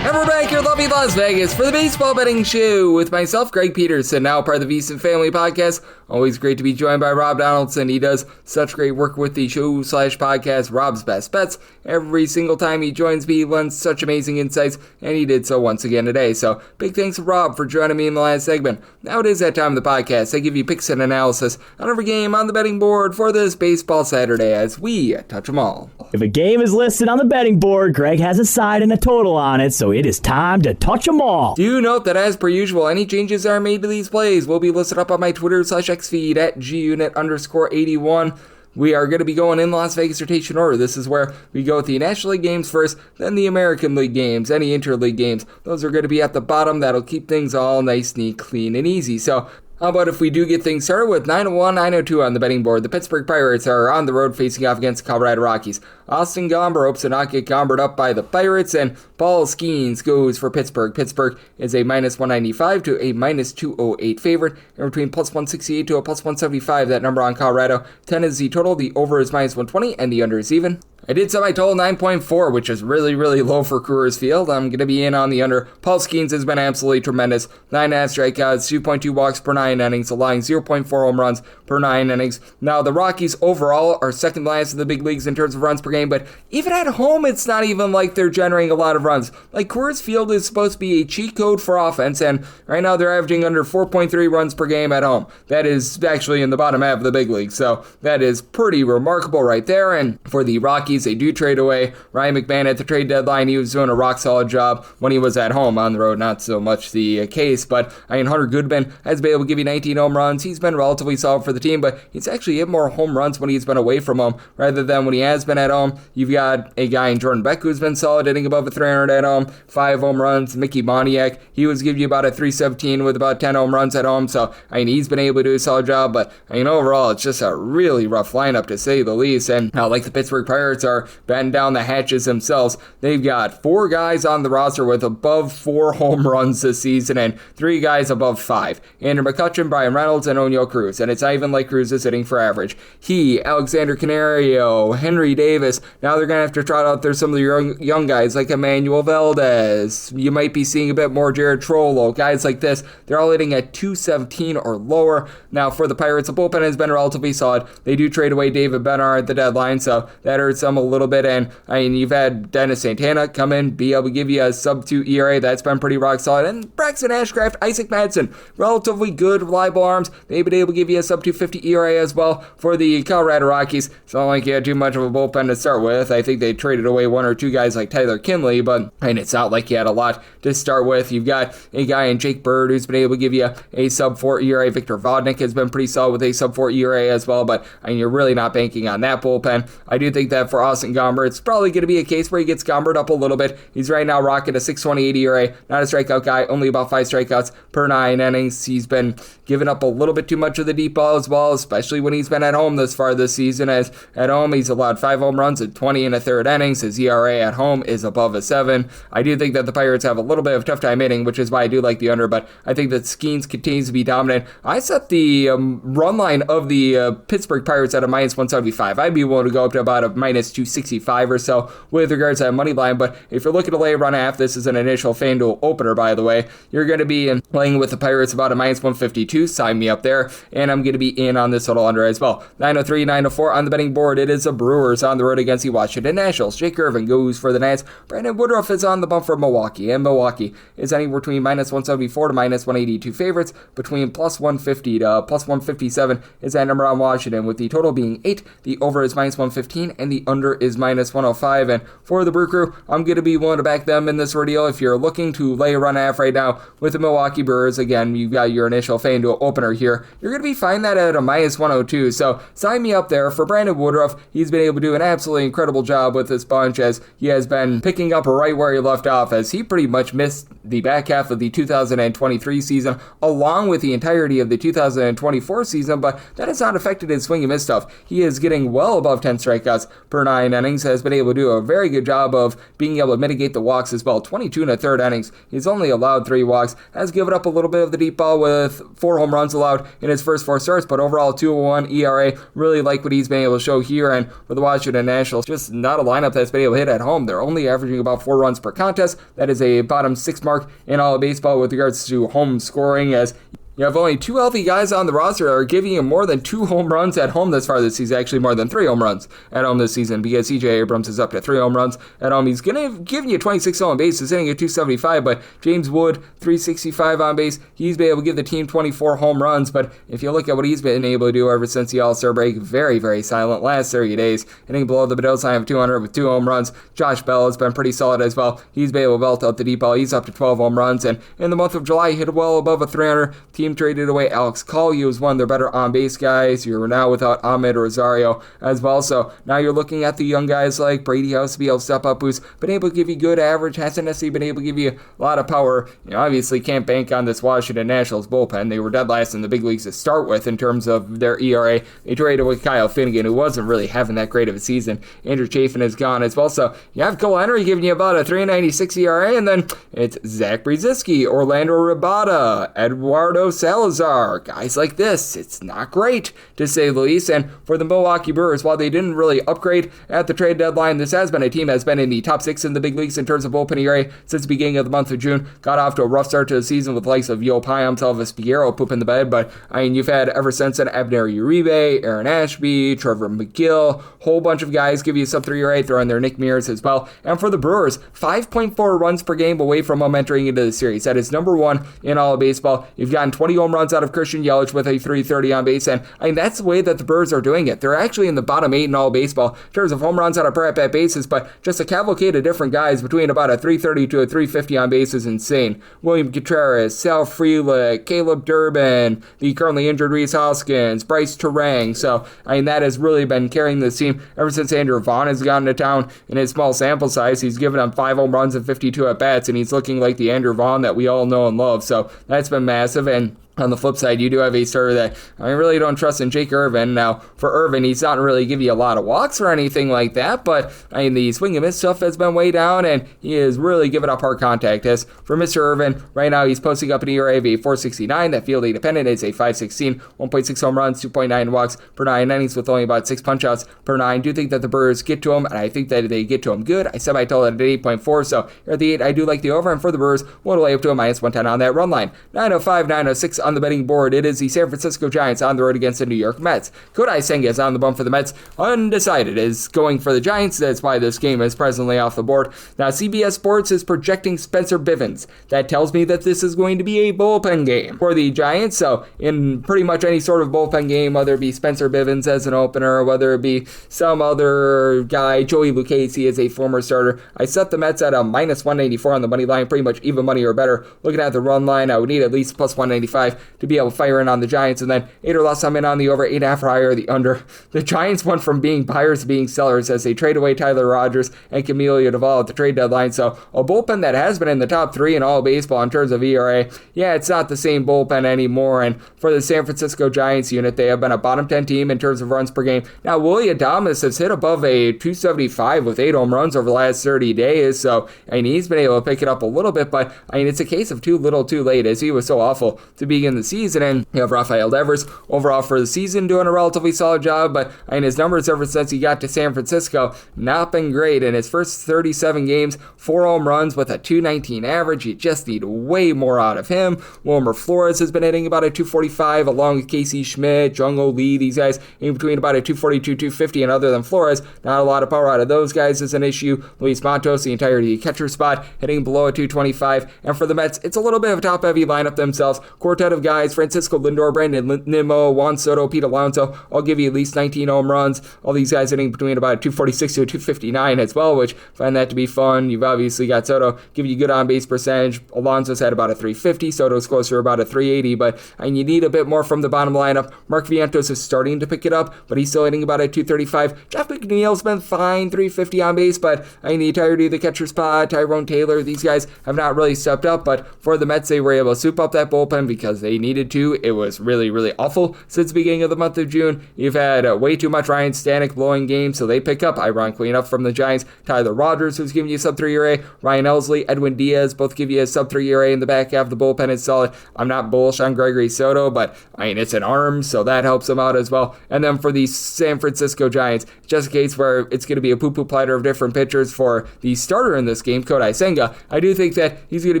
And we're back here in lovely Las Vegas for the Baseball Betting Show with myself, Greg Peterson, now part of the VSiN family podcast. Always great to be joined by Rob Donaldson. He does such great work with the show/podcast, Rob's Best Bets. Every single time he joins me, he lends such amazing insights, and he did so once again today. So big thanks to Rob for joining me in the last segment. Now it is that time of the podcast. I give you picks and analysis on every game on the betting board for this baseball Saturday as we touch them all. If a game is listed on the betting board, Greg has a side and a total on it, so it is time to touch them all. Do note that as per usual, any changes that are made to these plays will be listed up on my Twitter/X feed at @GUnit_81. we are going to be going in Las Vegas rotation order. This is where we go with the National League games first, then the American League games, any interleague games. Those are going to be at the bottom. That'll keep things all nice, neat, clean, and easy. So how about if we do get things started with 901, 902 on the betting board? The Pittsburgh Pirates are on the road facing off against the Colorado Rockies. Austin Gomber hopes to not get gombered up by the Pirates, and Paul Skeens goes for Pittsburgh. Pittsburgh is a minus 195 to a minus 208 favorite, and between plus 168 to a plus 175, that number on Colorado. 10 is the total, the over is minus 120, and the under is even. I did set my total 9.4, which is really, really low for Coors Field. I'm going to be in on the under. Paul Skeens has been absolutely tremendous. 9.5 strikeouts, 2.2 walks per 9 innings, allowing 0.4 home runs per 9 innings. Now, the Rockies overall are second last in the big leagues in terms of runs per game, but even at home, it's not even like they're generating a lot of runs. Like, Coors Field is supposed to be a cheat code for offense, and right now they're averaging under 4.3 runs per game at home. That is actually in the bottom half of the big league, so that is pretty remarkable right there. And for the Rockies, they do trade away Ryan McMahon at the trade deadline. He was doing a rock-solid job when he was at home. On the road, not so much the case, but Hunter Goodman has been able to give you 19 home runs. He's been relatively solid for the team, but he's actually hit more home runs when he's been away from home rather than when he has been at home. You've got a guy in Jordan Beck who's been solid, hitting above a 300 at home, 5 home runs. Mickey Moniak, he was giving you about a 317 with about 10 home runs at home, so he's been able to do a solid job, but overall, it's just a really rough lineup to say the least, and like the Pittsburgh Pirates are batting down the hatches themselves. They've got 4 guys on the roster with above 4 home runs this season and 3 guys above 5. Andrew McCutchen, Brian Reynolds, and O'Neal Cruz. And it's not even like Cruz is hitting for average. He, Alexander Canario, Henry Davis. Now they're going to have to trot out there some of the young guys like Emmanuel Valdez. You might be seeing a bit more Jared Trollo. Guys like this, they're all hitting at 217 or lower. Now for the Pirates, the bullpen has been relatively solid. They do trade away David Bednar at the deadline, so that hurts them a little bit. And you've had Dennis Santana come in, be able to give you a sub-2 ERA. That's been pretty rock solid. And Braxton Ashcraft, Isaac Madsen, relatively good, reliable arms. They've been able to give you a sub-250 ERA as well for the Colorado Rockies. It's not like you had too much of a bullpen to start with. I think they traded away 1 or 2 guys like Tyler Kinley, but it's not like you had a lot to start with. You've got a guy in Jake Bird who's been able to give you a sub-4 ERA. Victor Vodnik has been pretty solid with a sub-4 ERA as well, but you're really not banking on that bullpen. I do think that for Austin Gomber, it's probably going to be a case where he gets gombered up a little bit. He's right now rocking a 6.28 ERA, not a strikeout guy, only about 5 strikeouts per 9 innings. He's been giving up a little bit too much of the deep ball as well, especially when he's been at home this far this season, as at home he's allowed 5 home runs in 20 and a third innings. His ERA at home is above a 7. I do think that the Pirates have a little bit of a tough time hitting, which is why I do like the under, but I think that Skeens continues to be dominant. I set the run line of the Pittsburgh Pirates at a minus 175. I'd be willing to go up to about a minus 265 or so with regards to that money line, but if you're looking to lay a run half, this is an initial FanDuel opener, by the way. You're going to be playing with the Pirates about a minus 152. Sign me up there, and I'm going to be in on this total under as well. 903, 904 on the betting board. It is the Brewers on the road against the Washington Nationals. Jake Irvin goes for the Nats. Brandon Woodruff is on the bump for Milwaukee, and Milwaukee is anywhere between minus 174 to minus 182 favorites. Between plus 150 to plus 157 is that number on Washington, with the total being 8. The over is minus 115, and the under is minus 105. And for the Brew Crew, I'm going to be willing to back them in this ordeal. If you're looking to lay a run half right now with the Milwaukee Brewers, again, you've got your initial FanDuel opener here. You're going to be finding that at a minus 102. So sign me up there. For Brandon Woodruff, he's been able to do an absolutely incredible job with this bunch, as he has been picking up right where he left off, as he pretty much missed the back half of the 2023 season, along with the entirety of the 2024 season, but that has not affected his swing and miss stuff. He is getting well above 10 strikeouts per 9 innings, has been able to do a very good job of being able to mitigate the walks as well. 22 and a third innings. He's only allowed 3 walks, has given up a little bit of the deep ball with 4 home runs allowed in his first 4 starts, but overall 2.01 ERA. Really like what he's been able to show here, and for the Washington Nationals, just not a lineup that's been able to hit at home. They're only averaging about 4 runs per contest. That is a bottom 6 mark in all of baseball with regards to home scoring, as you have only 2 healthy guys on the roster that are giving you more than 2 home runs at home this far this season. Actually, more than 3 home runs at home this season, because CJ Abrams is up to 3 home runs at home. He's going to give you 26 on base. He's hitting at 275, but James Wood, 365 on base. He's been able to give the team 24 home runs, but if you look at what he's been able to do ever since the All-Star break, very, very silent last 30 days, hitting below the Bedell sign of 200 with 2 home runs. Josh Bell has been pretty solid as well. He's been able to belt out the deep ball. He's up to 12 home runs, and in the month of July, he hit well above a 300. Team team traded away Alex Collier, who's one of their better on-base guys. You're now without Ahmed Rosario as well. So now you're looking at the young guys like Brady House to be able to step up, who's been able to give you good average, hasn't necessarily been able to give you a lot of power. Obviously can't bank on this Washington Nationals bullpen. They were dead last in the big leagues to start with in terms of their ERA. They traded with Kyle Finnegan, who wasn't really having that great of a season. Andrew Chafin is gone as well. So you have Cole Henry giving you about a 3.96 ERA, and then it's Zach Brzezinski, Orlando Rabada, Eduardo Salazar, guys like this. It's not great, to say the least. And for the Milwaukee Brewers, while they didn't really upgrade at the trade deadline, this has been a team that's been in the top 6 in the big leagues in terms of bullpen ERA since the beginning of the month of June. Got off to a rough start to the season with the likes of Yo Payam, Telvis Piero pooping the bed, but you've had ever since then Abner Uribe, Aaron Ashby, Trevor McGill, whole bunch of guys give you sub 3 ERA, throw in their Nick Mears as well. And for the Brewers, 5.4 runs per game away from them entering into the series. That is number 1 in all of baseball. You've gotten 20 home runs out of Christian Yelich with a 330 on base, and that's the way that the Brewers are doing it. They're actually in the bottom 8 in all baseball in terms of home runs out of per at-bat bases, but just a cavalcade of different guys between about a 330 to a 350 on base is insane. William Contreras, Sal Frelick, Caleb Durbin, the currently injured Rhys Hoskins, Bryce Terang. So, that has really been carrying this team ever since Andrew Vaughn has gotten to town. In his small sample size, he's given them 5 home runs and 52 at-bats, and he's looking like the Andrew Vaughn that we all know and love. So, that's been massive. And on the flip side, you do have a starter that I really don't trust in Jake Irvin. Now, for Irvin, he's not really giving you a lot of walks or anything like that, but the swing and miss stuff has been way down, and he is really giving up hard contact. As for Mr. Irvin, right now he's posting up an ERA of a 4.69. That field independent is a 5.16, 1.6 home runs, 2.9 walks per 9 innings with only about 6 punch-outs per 9. Do think that the Brewers get to him, and I think that they get to him good. I semi-told it at 8.4, so here at the 8, I do like the over, and for the Brewers, we'll lay up to a -110 on that run line. 905, 906 on the betting board. It is the San Francisco Giants on the road against the New York Mets. Kodai Senga is on the bump for the Mets. Undecided is going for the Giants. That's why this game is presently off the board. Now, CBS Sports is projecting Spencer Bivens. That tells me that this is going to be a bullpen game for the Giants. So, in pretty much any sort of bullpen game, whether it be Spencer Bivens as an opener, whether it be some other guy, Joey Lucchesi as a former starter, I set the Mets at a -194 on the money line, pretty much even money or better. Looking at the run line, I would need at least +195 to be able to fire in on the Giants, and then 8 or less I'm in on the over, 8.5 or higher the under. The Giants went from being buyers to being sellers as they trade away Tyler Rogers and Camilo Duvall at the trade deadline. So a bullpen that has been in the top 3 in all baseball in terms of ERA, it's not the same bullpen anymore. And for the San Francisco Giants unit, they have been a bottom 10 team in terms of runs per game. Now, Willie Adames has hit above a 275 with 8 home runs over the last 30 days, so he's been able to pick it up a little bit, but it's a case of too little too late, as he was so awful to begin the season. And you have Rafael Devers overall for the season doing a relatively solid job, but his numbers ever since he got to San Francisco not been great. In his first 37 games, 4 home runs with a 219 average. You just need way more out of him. Wilmer Flores has been hitting about a 245 along with Casey Schmidt, Jung-Ho Lee, these guys in between about a 242, 250, and other than Flores, not a lot of power out of those guys is an issue. Luis Matos, the entirety catcher spot, hitting below a 225, and for the Mets, it's a little bit of a top-heavy lineup themselves. Quartet of guys, Francisco Lindor, Brandon Nimmo, Juan Soto, Pete Alonso, I'll give you at least 19 home runs. All these guys hitting between about a 246 to a 259 as well, which find that to be fun. You've obviously got Soto giving you good on-base percentage. Alonso's had about a 350. Soto's closer to about a 380, but you need a bit more from the bottom lineup. Mark Vientos is starting to pick it up, but he's still hitting about a 235. Jeff McNeil's been fine, 350 on base, but the entirety of the catcher spot, Tyrone Taylor, these guys have not really stepped up, but for the Mets, they were able to soup up that bullpen because they needed to. It was really, really awful since the beginning of the month of June. You've had way too much Ryan Stanek blowing games, so they pick up, ironically enough, from the Giants. Tyler Rogers, who's giving you sub-3 ERA. Ryan Elsley, Edwin Diaz, both give you a sub-3 ERA in the back half. The bullpen is solid. I'm not bullish on Gregory Soto, but it's an arm, so that helps them out as well. And then for the San Francisco Giants, just a case where it's going to be a poo-poo platter of different pitchers for the starter in this game, Kodai Senga. I do think that he's going to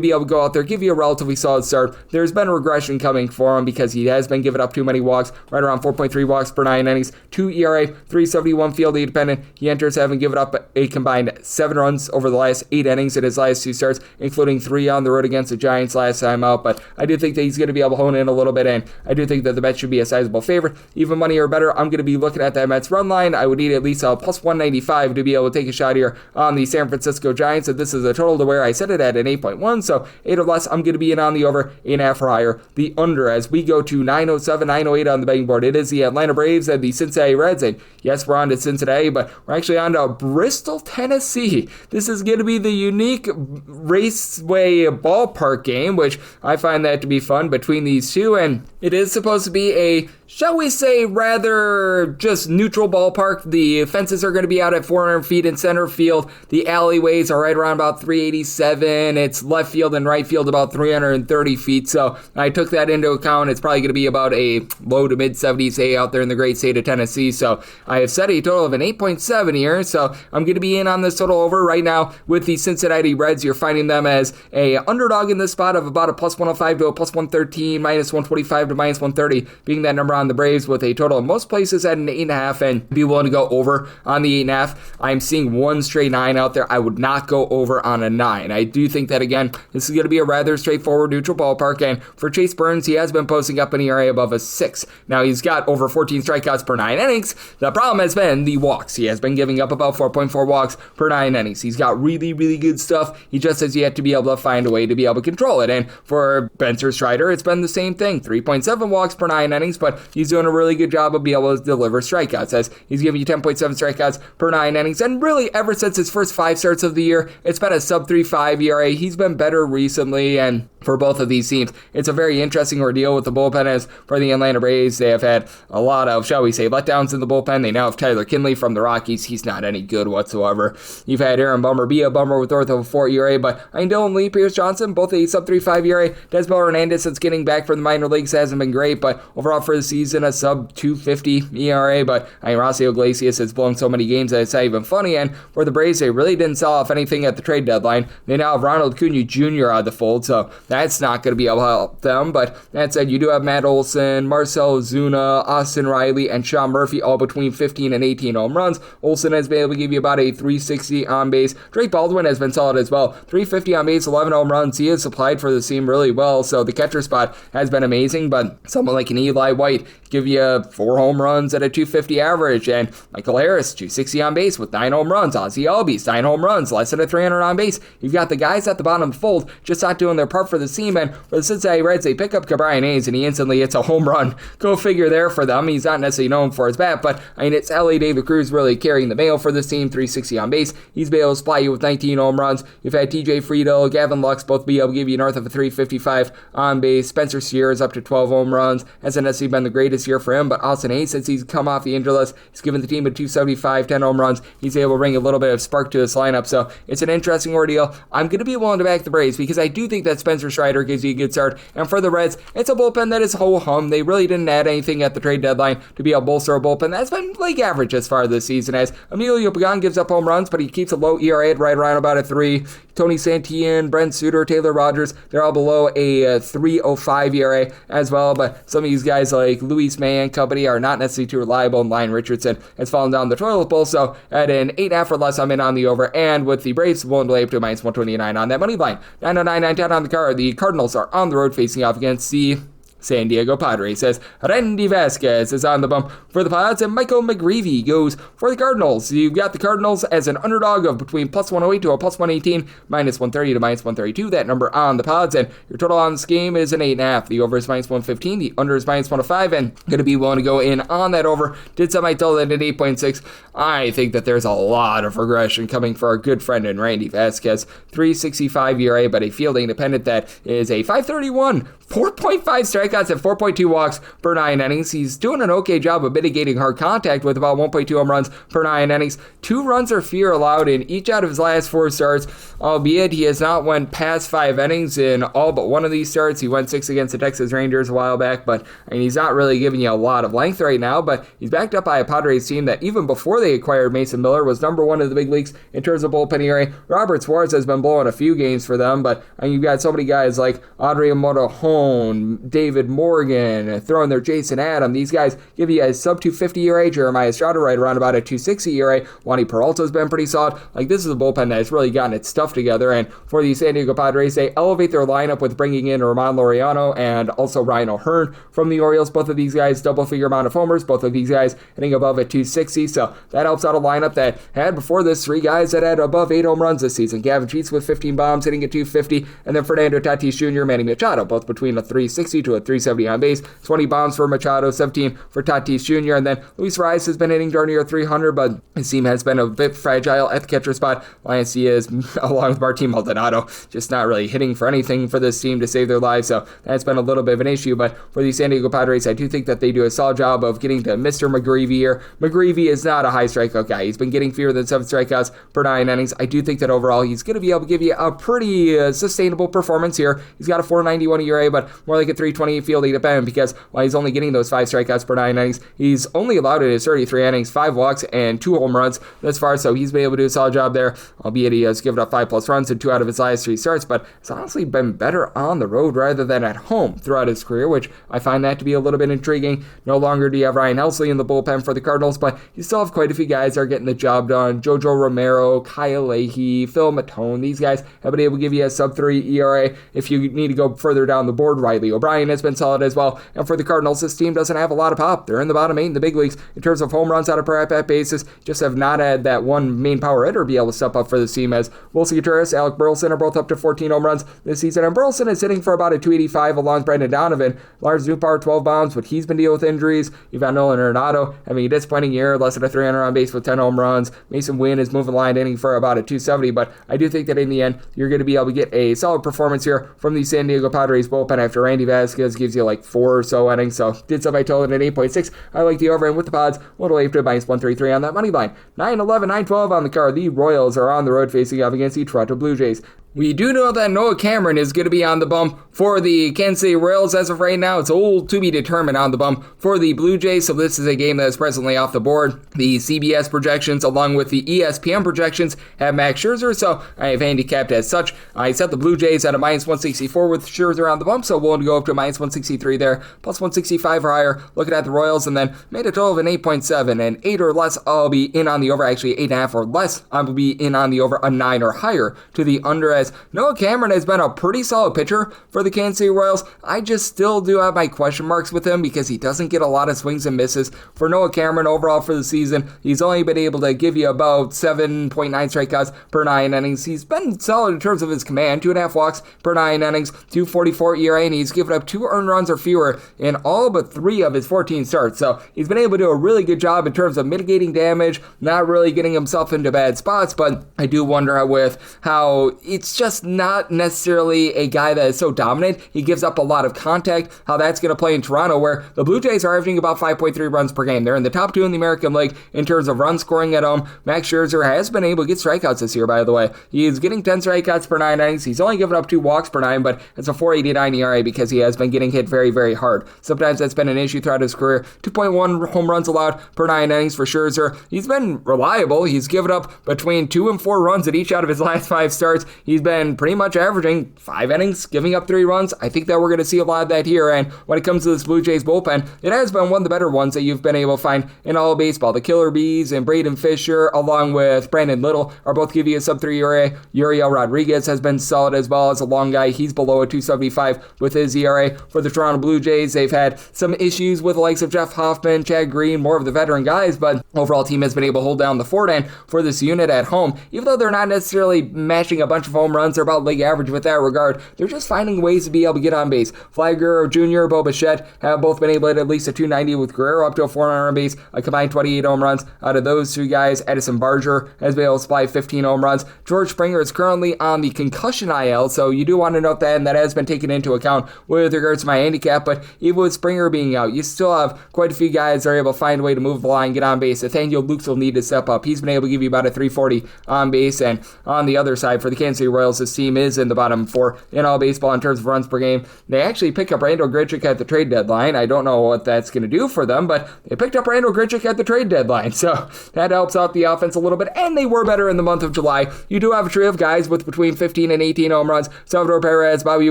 be able to go out there, give you a relatively solid start. There's been regression coming for him because he has been giving up too many walks, right around 4.3 walks per 9 innings, 2 ERA, 371 field independent. He enters having given up a combined 7 runs over the last 8 innings in his last 2 starts, including 3 on the road against the Giants last time out. But I do think that he's going to be able to hone in a little bit, and I do think that the Mets should be a sizable favorite. Even money or better, I'm going to be looking at that Mets run line. I would need at least a plus 195 to be able to take a shot here on the San Francisco Giants. And this is a total to where I set it at an 8.1, so 8 or less, I'm going to be in on the over, 8.5 or higher. the under as we go to 907, 908 on the betting board. It is the Atlanta Braves and the Cincinnati Reds. And yes, we're on to Cincinnati, but we're actually on to Bristol, Tennessee. This is going to be the unique Raceway ballpark game, which I find that to be fun between these two. And it is supposed to be a, shall we say, rather just neutral ballpark. The fences are going to be out at 400 feet in center field. The alleyways are right around about 387. It's left field and right field about 330 feet. So I took that into account. It's probably going to be about a low to mid 70s A out there in the great state of Tennessee. So I have set a total of an 8.7 here. So I'm going to be in on this total over right now with the Cincinnati Reds. You're finding them as a underdog in this spot of about a plus 105 to a plus 113, minus 125 to minus 130, being that number on the Braves with a total in most places at an 8.5, and be willing to go over on the 8.5. I'm seeing one straight 9 out there. I would not go over on a 9. I do think that, again, this is going to be a rather straightforward neutral ballpark, and for Chase Burns, he has been posting up an ERA above a 6. Now, he's got over 14 strikeouts per 9 innings. The problem has been the walks. He has been giving up about 4.4 walks per 9 innings. He's got really, really good stuff. He just has yet to be able to find a way to be able to control it, and for Spencer Strider, it's been the same thing. 3.7 walks per 9 innings, but he's doing a really good job of being able to deliver strikeouts, as he's giving you 10.7 strikeouts per 9 innings. And really, ever since his first 5 starts of the year, it's been a sub 3.5 ERA. He's been better recently, and for both of these teams, it's a very interesting ordeal with the bullpen. As for the Atlanta Braves, they have had a lot of, shall we say, letdowns in the bullpen. They now have Tyler Kinley from the Rockies. He's not any good whatsoever. You've had Aaron Bummer be a bummer with north of a 4 ERA, but Dylan Lee, Pierce Johnson, both a sub 3.5 ERA. Desmond Hernandez, since getting back from the minor leagues, hasn't been great, but overall for the season, a sub 2.50 ERA. But Horacio Iglesias has blown so many games that it's not even funny. And for the Braves, they really didn't sell off anything at the trade deadline. They now have Ronald Acuna Jr. out of the fold, so that's not going to be able to help them. But that said, you do have Matt Olson, Marcell Ozuna, Austin Riley, and Sean Murphy, all between 15 and 18 home runs. Olson has been able to give you about a 360 on base. Drake Baldwin has been solid as well. 350 on base, 11 home runs. He has supplied for the team really well, so the catcher spot has been amazing. But someone like an Eli White give you 4 home runs at a 250 average, and Michael Harris, 260 on base with 9 home runs. Ozzie Albies, 9 home runs, less than a 300 on base. You've got the guys at the bottom of the fold just not doing their part for the team. And for the Cincinnati Reds, they pick up Cabrian Hayes, and he instantly hits a home run. Go figure there for them. He's not necessarily known for his bat, but I mean, it's L.A. David Cruz really carrying the mail for this team, 360 on base. He's been able to supply you with 19 home runs. You've had TJ Friedel, Gavin Lux both be able to give you north of a 355 on base. Spencer Steer's up to 12 home runs. Hasn't necessarily been the greatest year for him, but Austin Hayes, since he's come off the injury list, he's given the team a 275, 10 home runs. He's able to bring a little bit of spark to this lineup, so it's an interesting ordeal. I'm going to be willing to back the Braves because I do think that Spencer Strider gives you a good start, and for the Reds, it's a bullpen that is ho-hum. They really didn't add anything at the trade deadline to be able to bolster a bullpen that's been league average as far this season, as Emilio Pagan gives up home runs, but he keeps a low ERA at right around about a 3. Tony Santillan, Brent Suter, Taylor Rogers, they're all below a 3.05 ERA as well, but some of these guys like Luis May and company are not necessarily too reliable, and Lyon Richardson has fallen down the toilet bowl, so at an 8.5 or less, I'm in on the over, and with the Braves willing to lay up to minus 129 on that money line. 909, 910 on the card. The Cardinals are on the road facing off against the San Diego Padres, as Randy Vasquez is on the bump for the Pods, and Michael McGreevy goes for the Cardinals. You've got the Cardinals as an underdog of between plus 108 to a plus 118, minus 130 to minus 132, that number on the Pods, and your total on this game is an 8.5. The over is minus 115, the under is minus 105, and going to be willing to go in on that over. Did semi-tell that at 8.6. I think that there's a lot of regression coming for our good friend in Randy Vasquez. 365 ERA, but a field independent that is a 531, 4.5 strikeouts and 4.2 walks per 9 innings. He's doing an okay job of mitigating hard contact with about 1.2 home runs per 9 innings. 2 runs or fewer allowed in each out of his last 4 starts, albeit he has not went past 5 innings in all but one of these starts. He went 6 against the Texas Rangers a while back, but I mean, he's not really giving you a lot of length right now, but he's backed up by a Padres team that even before they acquired Mason Miller was number 1 in the big leagues in terms of bullpen ERA. Robert Suarez has been blowing a few games for them, but I mean, you've got so many guys like Adrian Morejon, David Morgan, throwing their Jason Adam. These guys give you a sub 250 ERA. Jeremiah Estrada right around about a 260 ERA. Wandy Peralta's been pretty solid. Like, this is a bullpen that has really gotten its stuff together, and for the San Diego Padres, they elevate their lineup with bringing in Ramon Laureano and also Ryan O'Hearn from the Orioles. Both of these guys double-figure amount of homers. Both of these guys hitting above at 260, so that helps out a lineup that had before this 3 guys that had above 8 home runs this season. Gavin Sheets with 15 bombs hitting at 250, and then Fernando Tatis Jr., Manny Machado, both between a 360 to a 370 on base, 20 bombs for Machado, 17 for Tatis Jr., and then Luis Rice has been hitting darn near 300, but his team has been a bit fragile at the catcher spot. Elias Diaz, along with Martin Maldonado, just not really hitting for anything for this team to save their lives, so that's been a little bit of an issue. But for the San Diego Padres, I do think that they do a solid job of getting to Mr. McGreevy here. McGreevy is not a high strikeout guy. He's been getting fewer than 7 strikeouts per 9 innings. I do think that overall he's going to be able to give you a pretty sustainable performance here. He's got a 4.91 ERA, but more like a 3.28 fielding to pen, because while he's only getting those 5 strikeouts per 9 innings, he's only allowed in his 33 innings 5 walks and 2 home runs thus far, so he's been able to do a solid job there, albeit he has given up 5+ runs in 2 out of his last 3 starts, but it's honestly been better on the road rather than at home throughout his career, which I find that to be a little bit intriguing. No longer do you have Ryan Helsley in the bullpen for the Cardinals, but you still have quite a few guys that are getting the job done. Jojo Romero, Kyle Leahy, Phil Matone, these guys have been able to give you a sub-3 ERA. If you need to go further down the board, Riley O'Brien has been solid as well, and for the Cardinals, this team doesn't have a lot of pop. They're in the bottom 8 in the big leagues in terms of home runs on a per at-bat basis, just have not had that one main power hitter be able to step up for this team, as Wilson Contreras, Alec Burleson are both up to 14 home runs this season, and Burleson is hitting for about a 285 along with Brendan Donovan. Lars Nootbaar, 12 bombs, but he's been dealing with injuries. You've got Nolan Arenado having a disappointing year, less than a 300 on base with 10 home runs. Mason Wynn is moving the line, hitting for about a 270, but I do think that in the end, you're going to be able to get a solid performance here from the San Diego Padres bullpen after Randy Vasquez gives you like 4 or so innings, so did somebody total it at 8.6. I like the over, and with the Pods, little after -133 on that money line. 9-11, 9-12 on the card. The Royals are on the road facing off against the Toronto Blue Jays. We do know that Noah Cameron is going to be on the bump for the Kansas City Royals as of right now. It's all to be determined on the bump for the Blue Jays, so this is a game that is presently off the board. The CBS projections, along with the ESPN projections, have Max Scherzer, so I have handicapped as such. I set the Blue Jays at a -164 with Scherzer on the bump, so we'll go up to a -163 there, plus 165 or higher, looking at the Royals, and then made a total of an 8.7, and 8 or less I'll be in on the over, actually 8.5 or less I'll be in on the over, a 9 or higher to the under, as Noah Cameron has been a pretty solid pitcher for the Kansas City Royals. I just still do have my question marks with him because he doesn't get a lot of swings and misses. For Noah Cameron overall for the season, he's only been able to give you about 7.9 strikeouts per 9 innings. He's been solid in terms of his command, 2.5 walks per 9 innings, 2.44 ERA, and he's given up 2 earned runs or fewer in all but 3 of his 14 starts. So he's been able to do a really good job in terms of mitigating damage, not really getting himself into bad spots, but I do wonder with how it's just not necessarily a guy that is so dominant. He gives up a lot of contact, how that's going to play in Toronto, where the Blue Jays are averaging about 5.3 runs per game. They're in the top 2 in the American League in terms of run scoring at home. Max Scherzer has been able to get strikeouts this year, by the way. He is getting 10 strikeouts per 9 innings. He's only given up 2 walks per 9, but it's a 4.89 ERA because he has been getting hit very, very hard. Sometimes that's been an issue throughout his career. 2.1 home runs allowed per 9 innings for Scherzer. He's been reliable. He's given up between 2 and 4 runs at each out of his last 5 starts. He's been pretty much averaging 5 innings, giving up 3 runs. I think that we're going to see a lot of that here, and when it comes to this Blue Jays bullpen, it has been one of the better ones that you've been able to find in all of baseball. The Killer Bees and Braden Fisher, along with Brandon Little, are both giving you a sub-3 ERA. Uriel Rodriguez has been solid as well as a long guy. He's below a 2.75 with his ERA. For the Toronto Blue Jays, they've had some issues with the likes of Jeff Hoffman, Chad Green, more of the veteran guys, but overall team has been able to hold down the fort, and for this unit at home, even though they're not necessarily mashing a bunch of home runs, they're about league average with that regard. They're just finding ways to be able to get on base. Vlad Guerrero Jr., Bo Bichette have both been able to hit at least a 290 with Guerrero up to a 400 on base, a combined 28 home runs out of those 2 guys. Edison Barger has been able to supply 15 home runs. George Springer is currently on the concussion IL, so you do want to note that, and that has been taken into account with regards to my handicap, but even with Springer being out, you still have quite a few guys that are able to find a way to move the line, get on base. Nathaniel Lukes will need to step up. He's been able to give you about a 340 on base, and on the other side, for the Kansas City Royals, this team is in the bottom 4 in all baseball in terms of runs per game. They actually picked up Randal Grichuk at the trade deadline. I don't know what that's going to do for them, but they picked up Randal Grichuk at the trade deadline, so that helps out the offense a little bit, and they were better in the month of July. You do have a trio of guys with between 15 and 18 home runs. Salvador Perez, Bobby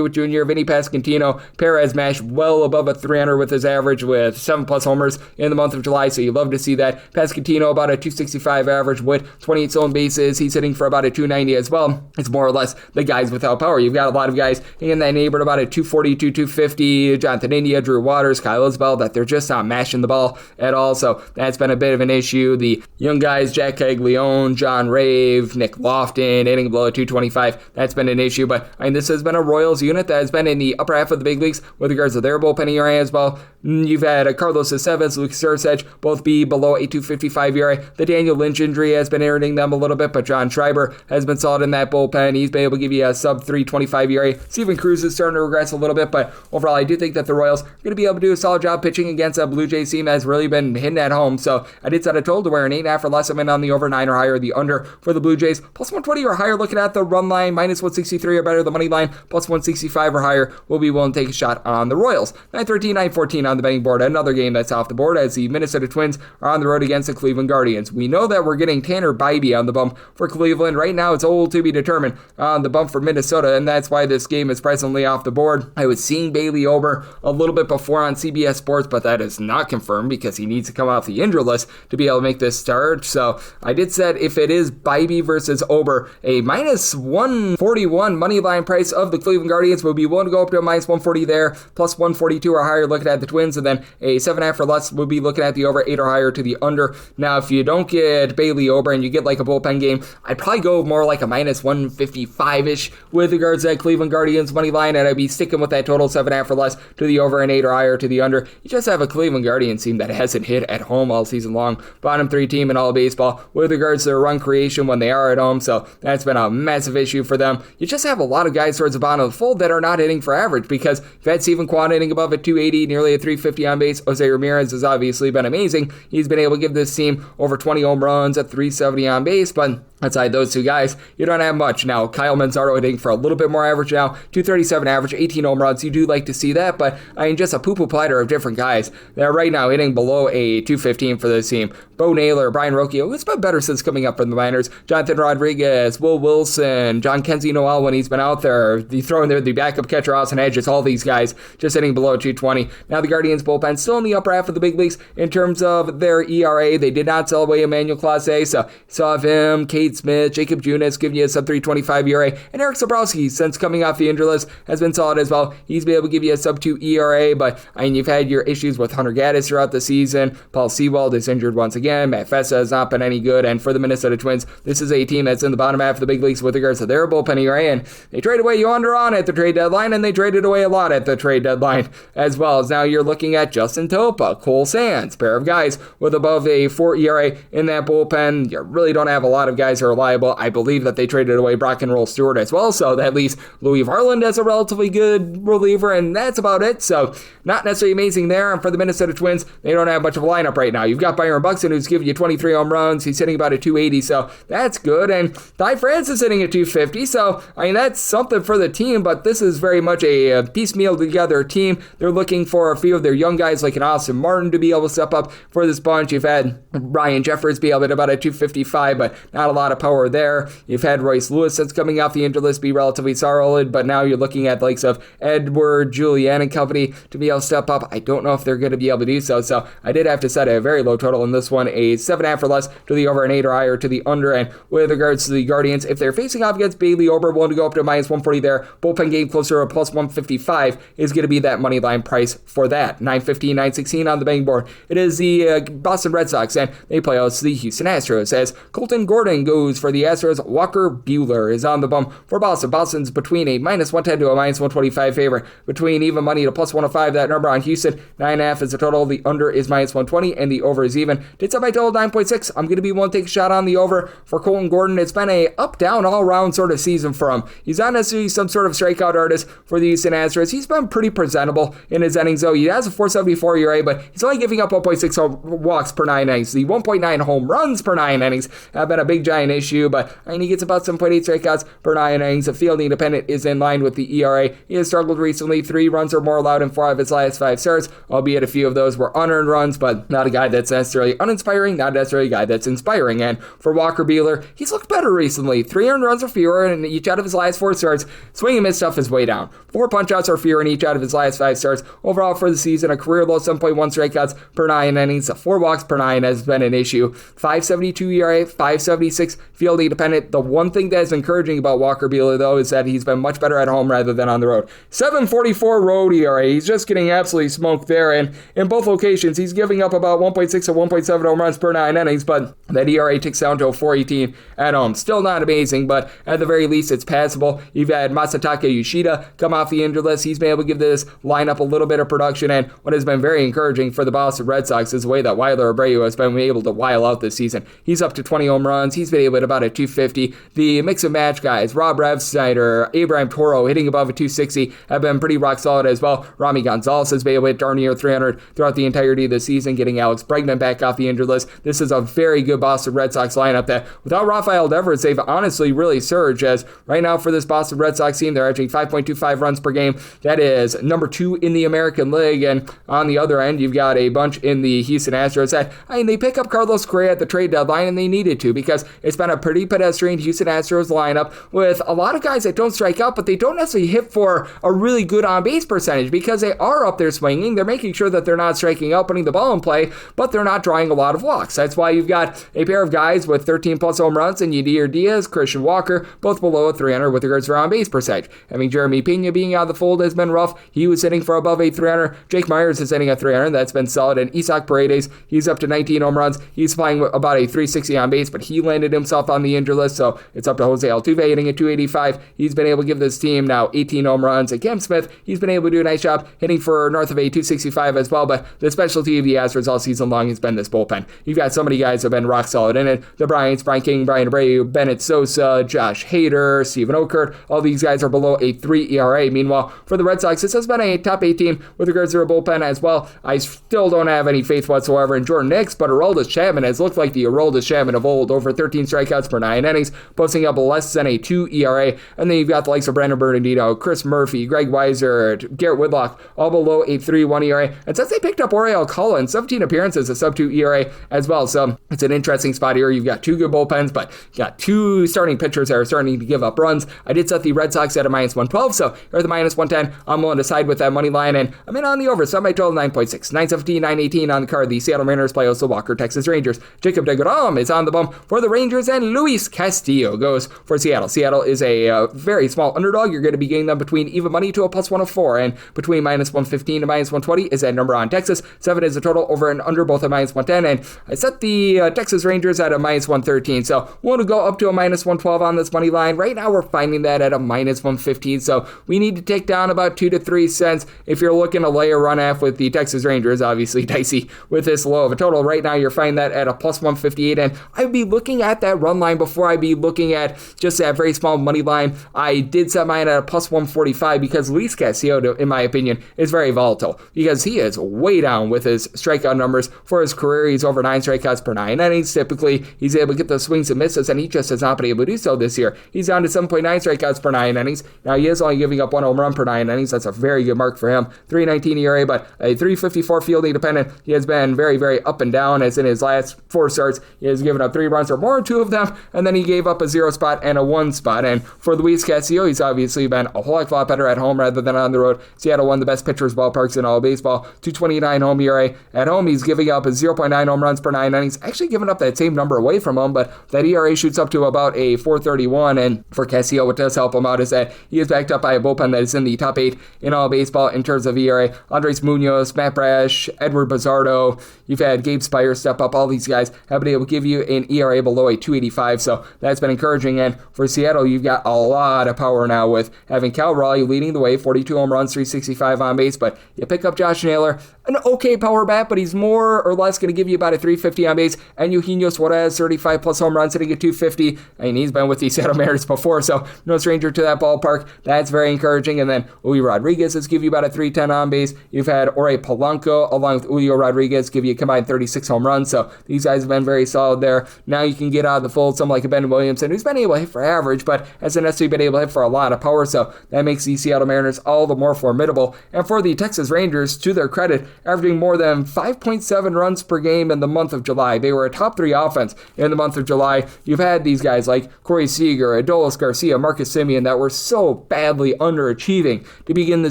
Witt Jr., Vinny Pasquantino. Perez mashed well above a 300 with his average with 7+ homers in the month of July, so you love to see that. Pasquantino about a 265 average with 28 stolen bases. He's hitting for about a 290 as well. It's more or less less the guys without power. You've got a lot of guys in that neighborhood about a 242, 250, Jonathan India, Drew Waters, Kyle Isbell, that they're just not mashing the ball at all. So that's been a bit of an issue. The young guys, Jack Caglione, John Rave, Nick Lofton, hitting below 225, that's been an issue. But this has been a Royals unit that has been in the upper half of the big leagues with regards to their bullpen ERA as well. You've had Carlos Estevez, Lucas Ursedge, both be below a 255 ERA. The Daniel Lynch injury has been hurting them a little bit, but John Schreiber has been solid in that bullpen. He's been able to give you a sub 325 ERA. Steven Cruz is starting to regress a little bit, but overall, I do think that the Royals are going to be able to do a solid job pitching against a Blue Jays team that has really been hitting at home. So I did set a total to where an 8.5 or less. I'm in on the over 9 or higher, the under for the Blue Jays. Plus 120 or higher, looking at the run line, minus 163 or better, the money line, plus 165 or higher. We'll be willing to take a shot on the Royals. 913, 914 on the betting board. Another game that's off the board as the Minnesota Twins are on the road against the Cleveland Guardians. We know that we're getting Tanner Bybee on the bump for Cleveland. Right now, it's all to be determined on the bump for Minnesota, and that's why this game is presently off the board. I was seeing Bailey Ober a little bit before on CBS Sports, but that is not confirmed because he needs to come off the injured list to be able to make this start. So I did set, if it is Bybee versus Ober, a minus 141 money line price of the Cleveland Guardians. Would be willing to go up to a minus 140 there, plus 142 or higher looking at the Twins, and then a 7.5 or less would be looking at the over, 8 or higher to the under. Now, if you don't get Bailey Ober and you get like a bullpen game, I'd probably go more like a minus 155-ish with regards to that Cleveland Guardians money line, and I'd be sticking with that total 7.5 or less to the over and 8 or higher to the under. You just have a Cleveland Guardians team that hasn't hit at home all season long. Bottom 3 team in all of baseball with regards to their run creation when they are at home, so that's been a massive issue for them. You just have a lot of guys towards the bottom of the fold that are not hitting for average, because you've had Steven Kwan hitting above a 280, nearly a 350 on base. Jose Ramirez has obviously been amazing. He's been able to give this team over 20 home runs at 370 on base, but outside those two guys, you don't have much. Now, Kyle Manzardo hitting for a little bit more average now, 237 average, 18 home runs. You do like to see that, but just a poo-poo platter of different guys that are right now hitting below a 215 for this team. Bo Naylor, Brian Rocchio, who's been better since coming up from the minors, Jonathan Rodriguez, Will Wilson, John Kenzie Noel when he's been out there, the throwing there, the backup catcher, Austin Hedges, all these guys just hitting below 220. Now the Guardians bullpen still in the upper half of the big leagues in terms of their ERA. They did not sell away Emmanuel Clase, so saw of him, Cade Smith, Jacob Junis giving you a sub 325 ERA, and Eric Sabrowski, since coming off the injured list, has been solid as well. He's been able to give you a sub 2 ERA, but you've had your issues with Hunter Gaddis throughout the season. Paul Sewald is injured once again. Matt Fessa has not been any good, and for the Minnesota Twins, this is a team that's in the bottom half of the big leagues with regards to their bullpen ERA, and they traded away Yonder on at the trade deadline, and they traded away a lot at the trade deadline as well. As now you're looking at Justin Topa, Cole Sands, pair of guys with above a 4 ERA in that bullpen. You really don't have a lot of guys who are reliable. I believe that they traded away Brock and Roll Stewart as well, so that leaves Louis Varland as a relatively good reliever, and that's about it. So not necessarily amazing there. And for the Minnesota Twins, they don't have much of a lineup right now. You've got Byron Buxton, who's giving you 23 home runs. He's hitting about a 280, so that's good. And Ty France is hitting at 250, so that's something for the team, but this is very much a piecemeal together team. They're looking for a few of their young guys like an Austin Martin to be able to step up for this bunch. You've had Ryan Jeffers be able to about a 255, but not a lot of power there. You've had Royce Lewis, since coming off the injured list, be relatively solid, but now you're looking at the likes of Edward, Julian, and company to be able to step up. I don't know if they're going to be able to do so, so I did have to set a very low total in this one, a 7.5 or less to the over, an 8 or higher to the under. And with regards to the Guardians, if they're facing off against Bailey Ober, willing to go up to minus 140 there. Bullpen game closer to plus 155 is going to be that money line price for that. 915, 916 on the betting board. It is the Boston Red Sox, and they play out the Houston Astros as Colton Gordon goes for the Astros. Walker Buehler is on the bump for Boston. Boston's between a minus 110 to a minus 125 favorite. Between even money to plus 105, that number on Houston. 9.5 is the total. The under is minus 120, and the over is even. Did set my total 9.6. I'm going to be willing to take a shot on the over for Colton Gordon. It's been a up-down, all-around sort of season for him. He's not necessarily some sort of strikeout artist for the Houston Astros. He's been pretty presentable in his innings, though. He has a 4.74 ERA, but he's only giving up 1.6 walks per 9 innings. The 1.9 home runs per 9 innings have been a big, giant issue, but he gets about 7.8 strikeouts per 9 innings. The field independent is in line with the ERA. He has struggled recently. 3 runs or more allowed in 4 of his last 5 starts, albeit a few of those were unearned runs, but not a guy that's necessarily uninspiring, not necessarily a guy that's inspiring. And for Walker Buehler, he's looked better recently. 3 earned runs or fewer in each out of his last 4 starts. Swing and miss stuff is way down. 4 punch-outs or fewer in each out of his last 5 starts. Overall for the season, a career low 7.1 strikeouts per 9 innings. 4 walks per 9 has been an issue. 5.72 ERA, 5.76 fielding dependent. The one thing that is encouraging about Walker Buehler, though, is that he's been much better at home rather than on the road. 7.44 road ERA. He's just getting absolutely smoked there, and in both locations, he's giving up about 1.6 to 1.7 home runs per 9 innings, but that ERA ticks down to a 4.18 at home. Still not amazing, but at the very least, it's passable. You've had Masataka Yoshida come off the injured list. He's been able to give this lineup a little bit of production, and what has been very encouraging for the Boston Red Sox is the way that Wilder Abreu has been able to while out this season. He's up to 20 home runs. He's been able to hit about a 250. The mix and match guys, Rob Snyder, Abraham Toro, hitting above a 260, have been pretty rock solid as well. Rami Gonzalez has been able to hit darn near 300 throughout the entirety of the season, getting Alex Bregman back off the injured list. This is a very good Boston Red Sox lineup that, without Rafael Devers, they've honestly really surged, as right now for this Boston Red Sox team, they're averaging 5.25 runs per game. That is number 2 in the American League, and on the other end, you've got a bunch in the Houston Astros that, they pick up Carlos Correa at the trade deadline, and they needed to, because it's been a pretty pedestrian Houston Astros lineup with a lot of guys that don't strike out, but they don't necessarily hit for a really good on-base percentage, because they are up there swinging. They're making sure that they're not striking out, putting the ball in play, but they're not drawing a lot of walks. That's why you've got a pair of guys with 13-plus home runs in Yadier Diaz, Christian Walker, both below a 300 with regards to on-base percentage. Having Jeremy Pena being out of the fold has been rough. He was hitting for above a 300. Jake Myers is hitting at 300. That's been solid. And Isaac Paredes, he's up to 19 home runs. He's flying about a 360 on base, but he landed himself on the injured list, so it's up to Jose Altuve hitting at 285. He's been able to give this team now 18 home runs. And Cam Smith, he's been able to do a nice job hitting for north of a 265 as well, but the specialty of the Astros all season long has been this bullpen. You've got so many guys who have been rock solid in it. The Bryants, Brian King, Brian Abreu, Bennett Sosa, Josh Hader, Steven Okert, all these guys are below a 3 ERA. Meanwhile, for the Red Sox, this has been a top 8 team with regards to their bullpen as well. I still don't have any faith whatsoever in Jordan Hicks, but Aroldis Chapman has looked like the Aroldis Chapman of old, over 13 strikeouts per 9 innings, posting up less than a 2 ERA. And then you've got the likes of Brandon Bernardino, Chris Murphy, Greg Weiser, Garrett Whitlock, all below a 3.1 ERA. And since they picked up Oriel Cullen, 17 appearances, a sub-2 ERA as well. So it's an interesting spot here. You've got 2 good bullpens, but you got 2 starting pitchers that are starting to give up runs. I did set the Red Sox at a minus 112, so you're at the minus 110. I'm willing to side with that money line, and I'm in on the over. So my total 9.6, 917, 918 on the card. The Seattle Mariners play also Walker, Texas Rangers. Jacob deGrom is on the bump for the Rangers, and Luis Castillo goes for Seattle. Seattle is a very small underdog. You're going to be getting them between even money to a plus 104, and between minus 115 to minus 120 is that number on Texas. 7 is the total, over and under both at minus 110, and I set the Texas Rangers at a minus 113, so we'll go up to a minus 112 on this money line. Right now we're finding that at a minus 115, so we need to take down about 2 to 3 cents if you're looking to lay a run off with the Texas Rangers. Obviously dicey with this low of a total. Right now you're finding that at a plus 158, and I'd be looking at that run line before I'd be looking at just that very small money line. I did set mine at a plus 145 because Luis Castillo, in my opinion, is very volatile, because he is way down with his strikeout numbers for his career. He's over 9 strikeouts per 9 innings. Typically, he's able to get those swings and misses, and he just has not been able to do so this year. He's down to 7.9 strikeouts per 9 innings. Now, he is only giving up 1 home run per 9 innings. That's a very good mark for him. 3.19 ERA, but a 3.54 fielding dependent. He has been very, very up and down, as in his last 4 starts, he has given up 3 runs or more, 2 of them, and then he gave up a 0 spot and a 1 spot. And for Luis Castillo, he's obviously been a whole heck of a lot better at home rather than on the road. Seattle, one of the best pitchers ballparks in all of baseball. 2.29 home ERA. At home, he's giving up a 0.9 home runs per 9 innings. Actually giving up that same number away from him, but that ERA shoots up to about a 4.31. And for Castillo, what does help him out is that he is backed up by a bullpen that is in the top 8 in all baseball in terms of ERA. Andres Munoz, Matt Brash, Edward Bazardo. You've had Gabe Spire step up. All these guys have been able to give you an ERA below a 2.85, so that's been encouraging. And for Seattle, you've got a lot of power now with having Cal Raleigh leading the way, 42 home runs, 365 on base, but you pick up Josh Naylor, an okay power bat, but he's more or less going to give you about a 350 on base, and Eugenio Suarez, 35 plus home runs, hitting at 250. I mean, he's been with the Seattle Mariners before, so no stranger to that ballpark. That's very encouraging. And then Uli Rodriguez is give you about a 310 on base. You've had Ore Polanco along with Julio Rodriguez give you a combined 36 home runs, so these guys have been very solid there. Now you can get out of the fold someone like a Ben Williamson, who's been able to hit for average, but hasn't necessarily been able to hit for a lot of power, so that makes the Seattle Mariners all the more formidable. And for the Texas Rangers, to their credit, averaging more than 5.7 runs per game in the month of July. They were a top 3 offense in the month of July. You've had these guys like Corey Seager, Adolis Garcia, Marcus Semien that were so badly underachieving to begin the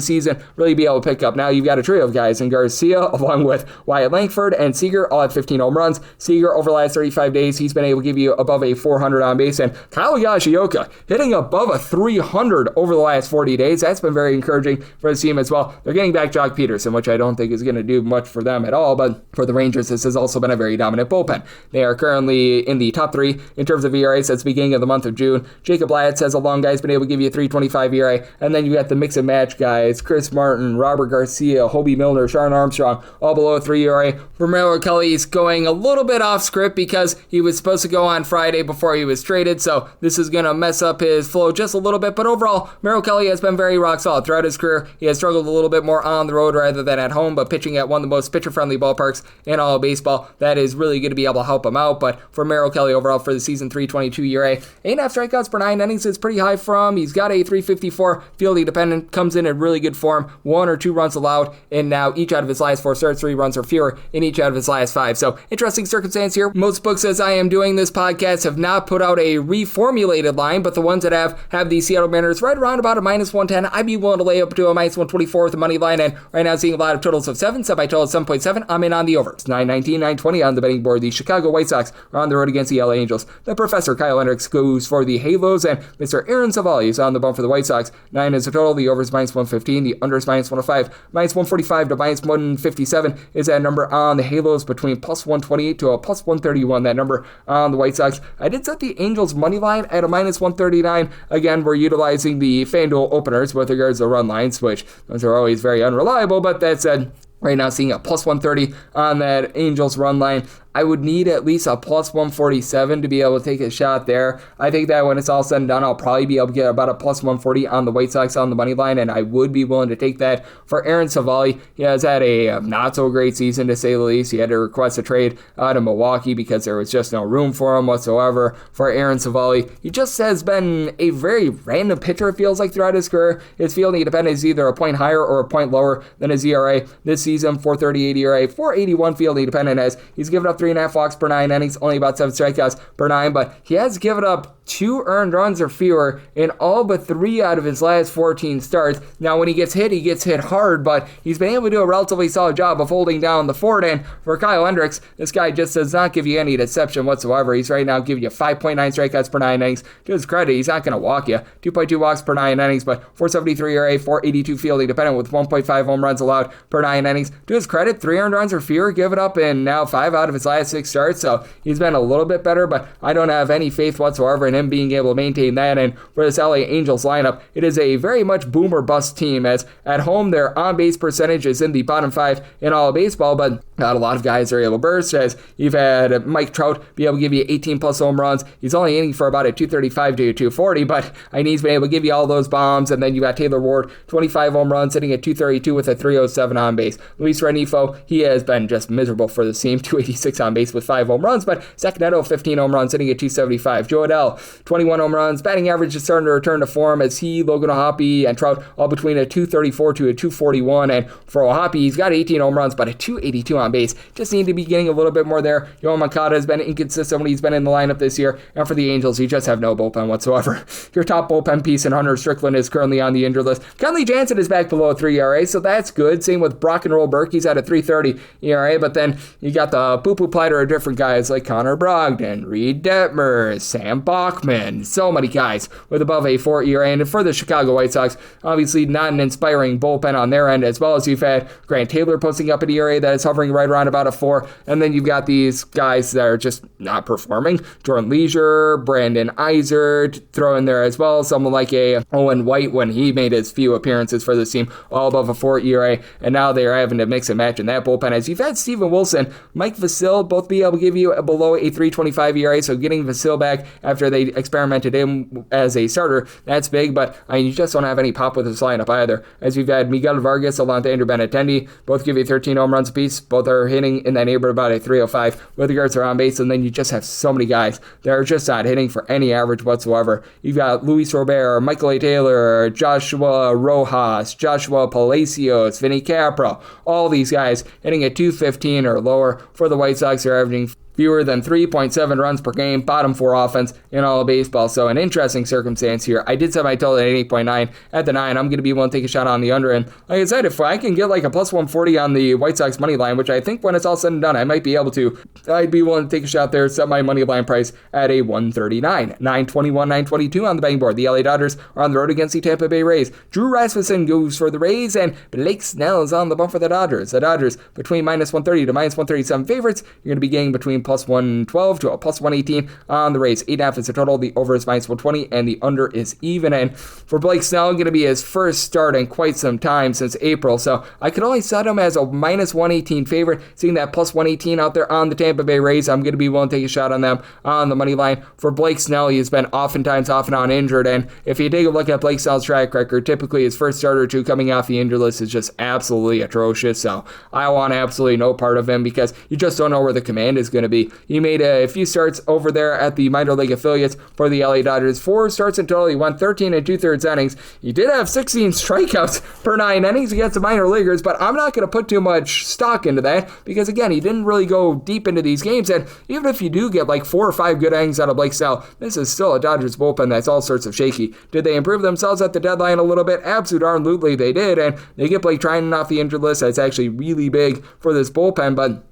season, really be able to pick up. Now you've got a trio of guys in Garcia along with Wyatt Langford and Seager all at 15 home runs. Seager over the last 35 days, he's been able to give you above a 400 on base, and Kyle Yoshioka hitting above a 300 over the last 40 days. That's been very encouraging for the team as well. They're getting back Jock Peterson, which I don't think is going to do much for them at all, but for the Rangers, this has also been a very dominant bullpen. They are currently in the top 3 in terms of ERA since the beginning of the month of June. Jacob Latz has a long guy's been able to give you a 3.25 ERA, and then you got the mix and match guys, Chris Martin, Robert Garcia, Hobie Milner, Sharon Armstrong, all below a 3 ERA. Merrill Kelly's going a little bit off script because he was supposed to go on Friday before he was traded, so this is going to mess up his flow just a little bit, but overall, Merrill Kelly has been very rock solid throughout his career. He has struggled a little bit more on the road rather than at home, but pitching at one of the most pitcher-friendly ballparks in all of baseball, that is really going to be able to help him out. But for Merrill Kelly overall for the season, 3.22 ERA, 8.5 strikeouts per 9 innings is pretty high for him. He's got a 3.54 fielding dependent, comes in really good form, 1 or 2 runs allowed, and now each out of his last 4 starts, 3 runs or fewer in each out of his last 5. So interesting circumstance here. Most books, as I am doing this podcast, have not put out a reformulated line, but the ones that have the Seattle Mariners right around about a -110. I'd be willing to lay up to a -124 with the money line, and right now seeing a lot of totals of 7, set by total of 7.7. I'm in on the over. It's 919, 920 on the betting board. The Chicago White Sox are on the road against the LA Angels. The Professor Kyle Hendricks goes for the Halos, and Mr. Aaron Savali is on the bump for the White Sox. 9 is the total. The over is -115. The under is -105. -145 to -157 is that number on the Halos, between +128 to a +131. That number on the White Sox. I did set the Angels money line at a -139. Again, we're utilizing the FanDuel openers with regards to run lines, which those are always very unreliable, but that said, right now seeing a +130 on that Angels run line. I would need at least a +147 to be able to take a shot there. I think that when it's all said and done, I'll probably be able to get about a +140 on the White Sox on the money line, and I would be willing to take that. For Aaron Savali, he has had a not-so-great season, to say the least. He had to request a trade out of Milwaukee because there was just no room for him whatsoever. For Aaron Savali, he just has been a very random pitcher, it feels like, throughout his career. His fielding dependent is either a point higher or a point lower than his ERA. This season, 4.38 ERA, 4.81 fielding dependent, as he's given up 3.5 walks per 9 innings, only about 7 strikeouts per 9, but he has given up 2 earned runs or fewer in all but 3 out of his last 14 starts. Now, when he gets hit hard, but he's been able to do a relatively solid job of holding down the fort. And for Kyle Hendricks, this guy just does not give you any deception whatsoever. He's right now giving you 5.9 strikeouts per 9 innings. To his credit, he's not going to walk you. 2.2 walks per 9 innings, but 4.73 ERA, 4.82 fielding dependent with 1.5 home runs allowed per 9 innings. To his credit, 3 earned runs or fewer given up in now 5 out of his last 6 starts. So he's been a little bit better, but I don't have any faith whatsoever in him being able to maintain that. And for this LA Angels lineup, it is a very much boom or bust team, as at home their on-base percentage is in the bottom 5 in all of baseball, but not a lot of guys are able to burst, as you've had Mike Trout be able to give you 18 plus home runs. He's only hitting for about a 235 to 240, but he's been able to give you all those bombs. And then you got Taylor Ward, 25 home runs, hitting at 232 with a 307 on base. Luis Renifo, he has been just miserable for the team, 286 on base with 5 home runs, but Zach Neto, 15 home runs, hitting at 275. Joe Adell, 21 home runs, batting average is starting to return to form, as he, Logan O'Hoppe, and Trout all between a 234 to a 241. And for O'Hoppe, he's got 18 home runs, but a 282 on base. Just need to be getting a little bit more there. Yohan Moncada has been inconsistent when he's been in the lineup this year, and for the Angels, you just have no bullpen whatsoever. Your top bullpen piece in Hunter Strickland is currently on the injured list. Kenley Jansen is back below a 3 ERA, so that's good. Same with Brock and Roll Burke. He's at a 3.30 ERA, but then you got the poo-poo platter of different guys like Connor Brogdon, Reed Detmers, Sam Bachman, so many guys with above a 4 ERA. And for the Chicago White Sox, obviously not an inspiring bullpen on their end, as well as you've had Grant Taylor posting up an ERA that is hovering right around about a 4, and then you've got these guys that are just not performing. Jordan Leisure, Brandon Iser, throw in there as well, someone like a Owen White when he made his few appearances for this team, all above a 4 ERA, and now they're having to mix and match in that bullpen, as you've had Steven Wilson, Mike Vasil both be able to give you below a 3.25 ERA, so getting Vasil back after they experimented him as a starter. That's big, but you just don't have any pop with his lineup either. As we've had Miguel Vargas along with Andrew Benintendi, both give you 13 home runs apiece. Both are hitting in that neighborhood about a 305 with regards to on base, and then you just have so many guys that are just not hitting for any average whatsoever. You've got Luis Robert, Michael A. Taylor, Joshua Rojas, Joshua Palacios, Vinny Capra, all these guys hitting at 215 or lower. For the White Sox, they're averaging fewer than 3.7 runs per game, bottom 4 offense in all of baseball. So an interesting circumstance here. I did set my total at 8.9. At the 9, I'm going to be willing to take a shot on the under. And like I said, if I can get like a plus 140 on the White Sox money line, which I think when it's all said and done, I might be able to, I'd be willing to take a shot there, set my money line price at a 139. 921, 922 on the betting board. The LA Dodgers are on the road against the Tampa Bay Rays. Drew Rasmussen goes for the Rays, and Blake Snell is on the bump for the Dodgers. The Dodgers between minus 130 to minus 137 favorites. You're going to be getting between plus 112 to a plus 118 on the Rays. 8.5 is the total. The over is minus 120, and the under is even. And for Blake Snell, going to be his first start in quite some time since April, so I could only set him as a minus 118 favorite. Seeing that plus 118 out there on the Tampa Bay Rays, I'm going to be willing to take a shot on them on the money line. For Blake Snell, he's been oftentimes off and on injured, and if you take a look at Blake Snell's track record, typically his first start or two coming off the injured list is just absolutely atrocious, so I want absolutely no part of him because you just don't know where the command is going to be. He made a few starts over there at the minor league affiliates for the LA Dodgers. 4 starts in total. He went 13 and 2/3 innings. He did have 16 strikeouts per 9 innings against the minor leaguers, but I'm not going to put too much stock into that because, again, he didn't really go deep into these games, and even if you do get like 4 or 5 good innings out of Blake Snell, this is still a Dodgers bullpen that's all sorts of shaky. Did they improve themselves at the deadline a little bit? Absolutely they did, and they get Blake Trinan off the injured list. That's actually really big for this bullpen, but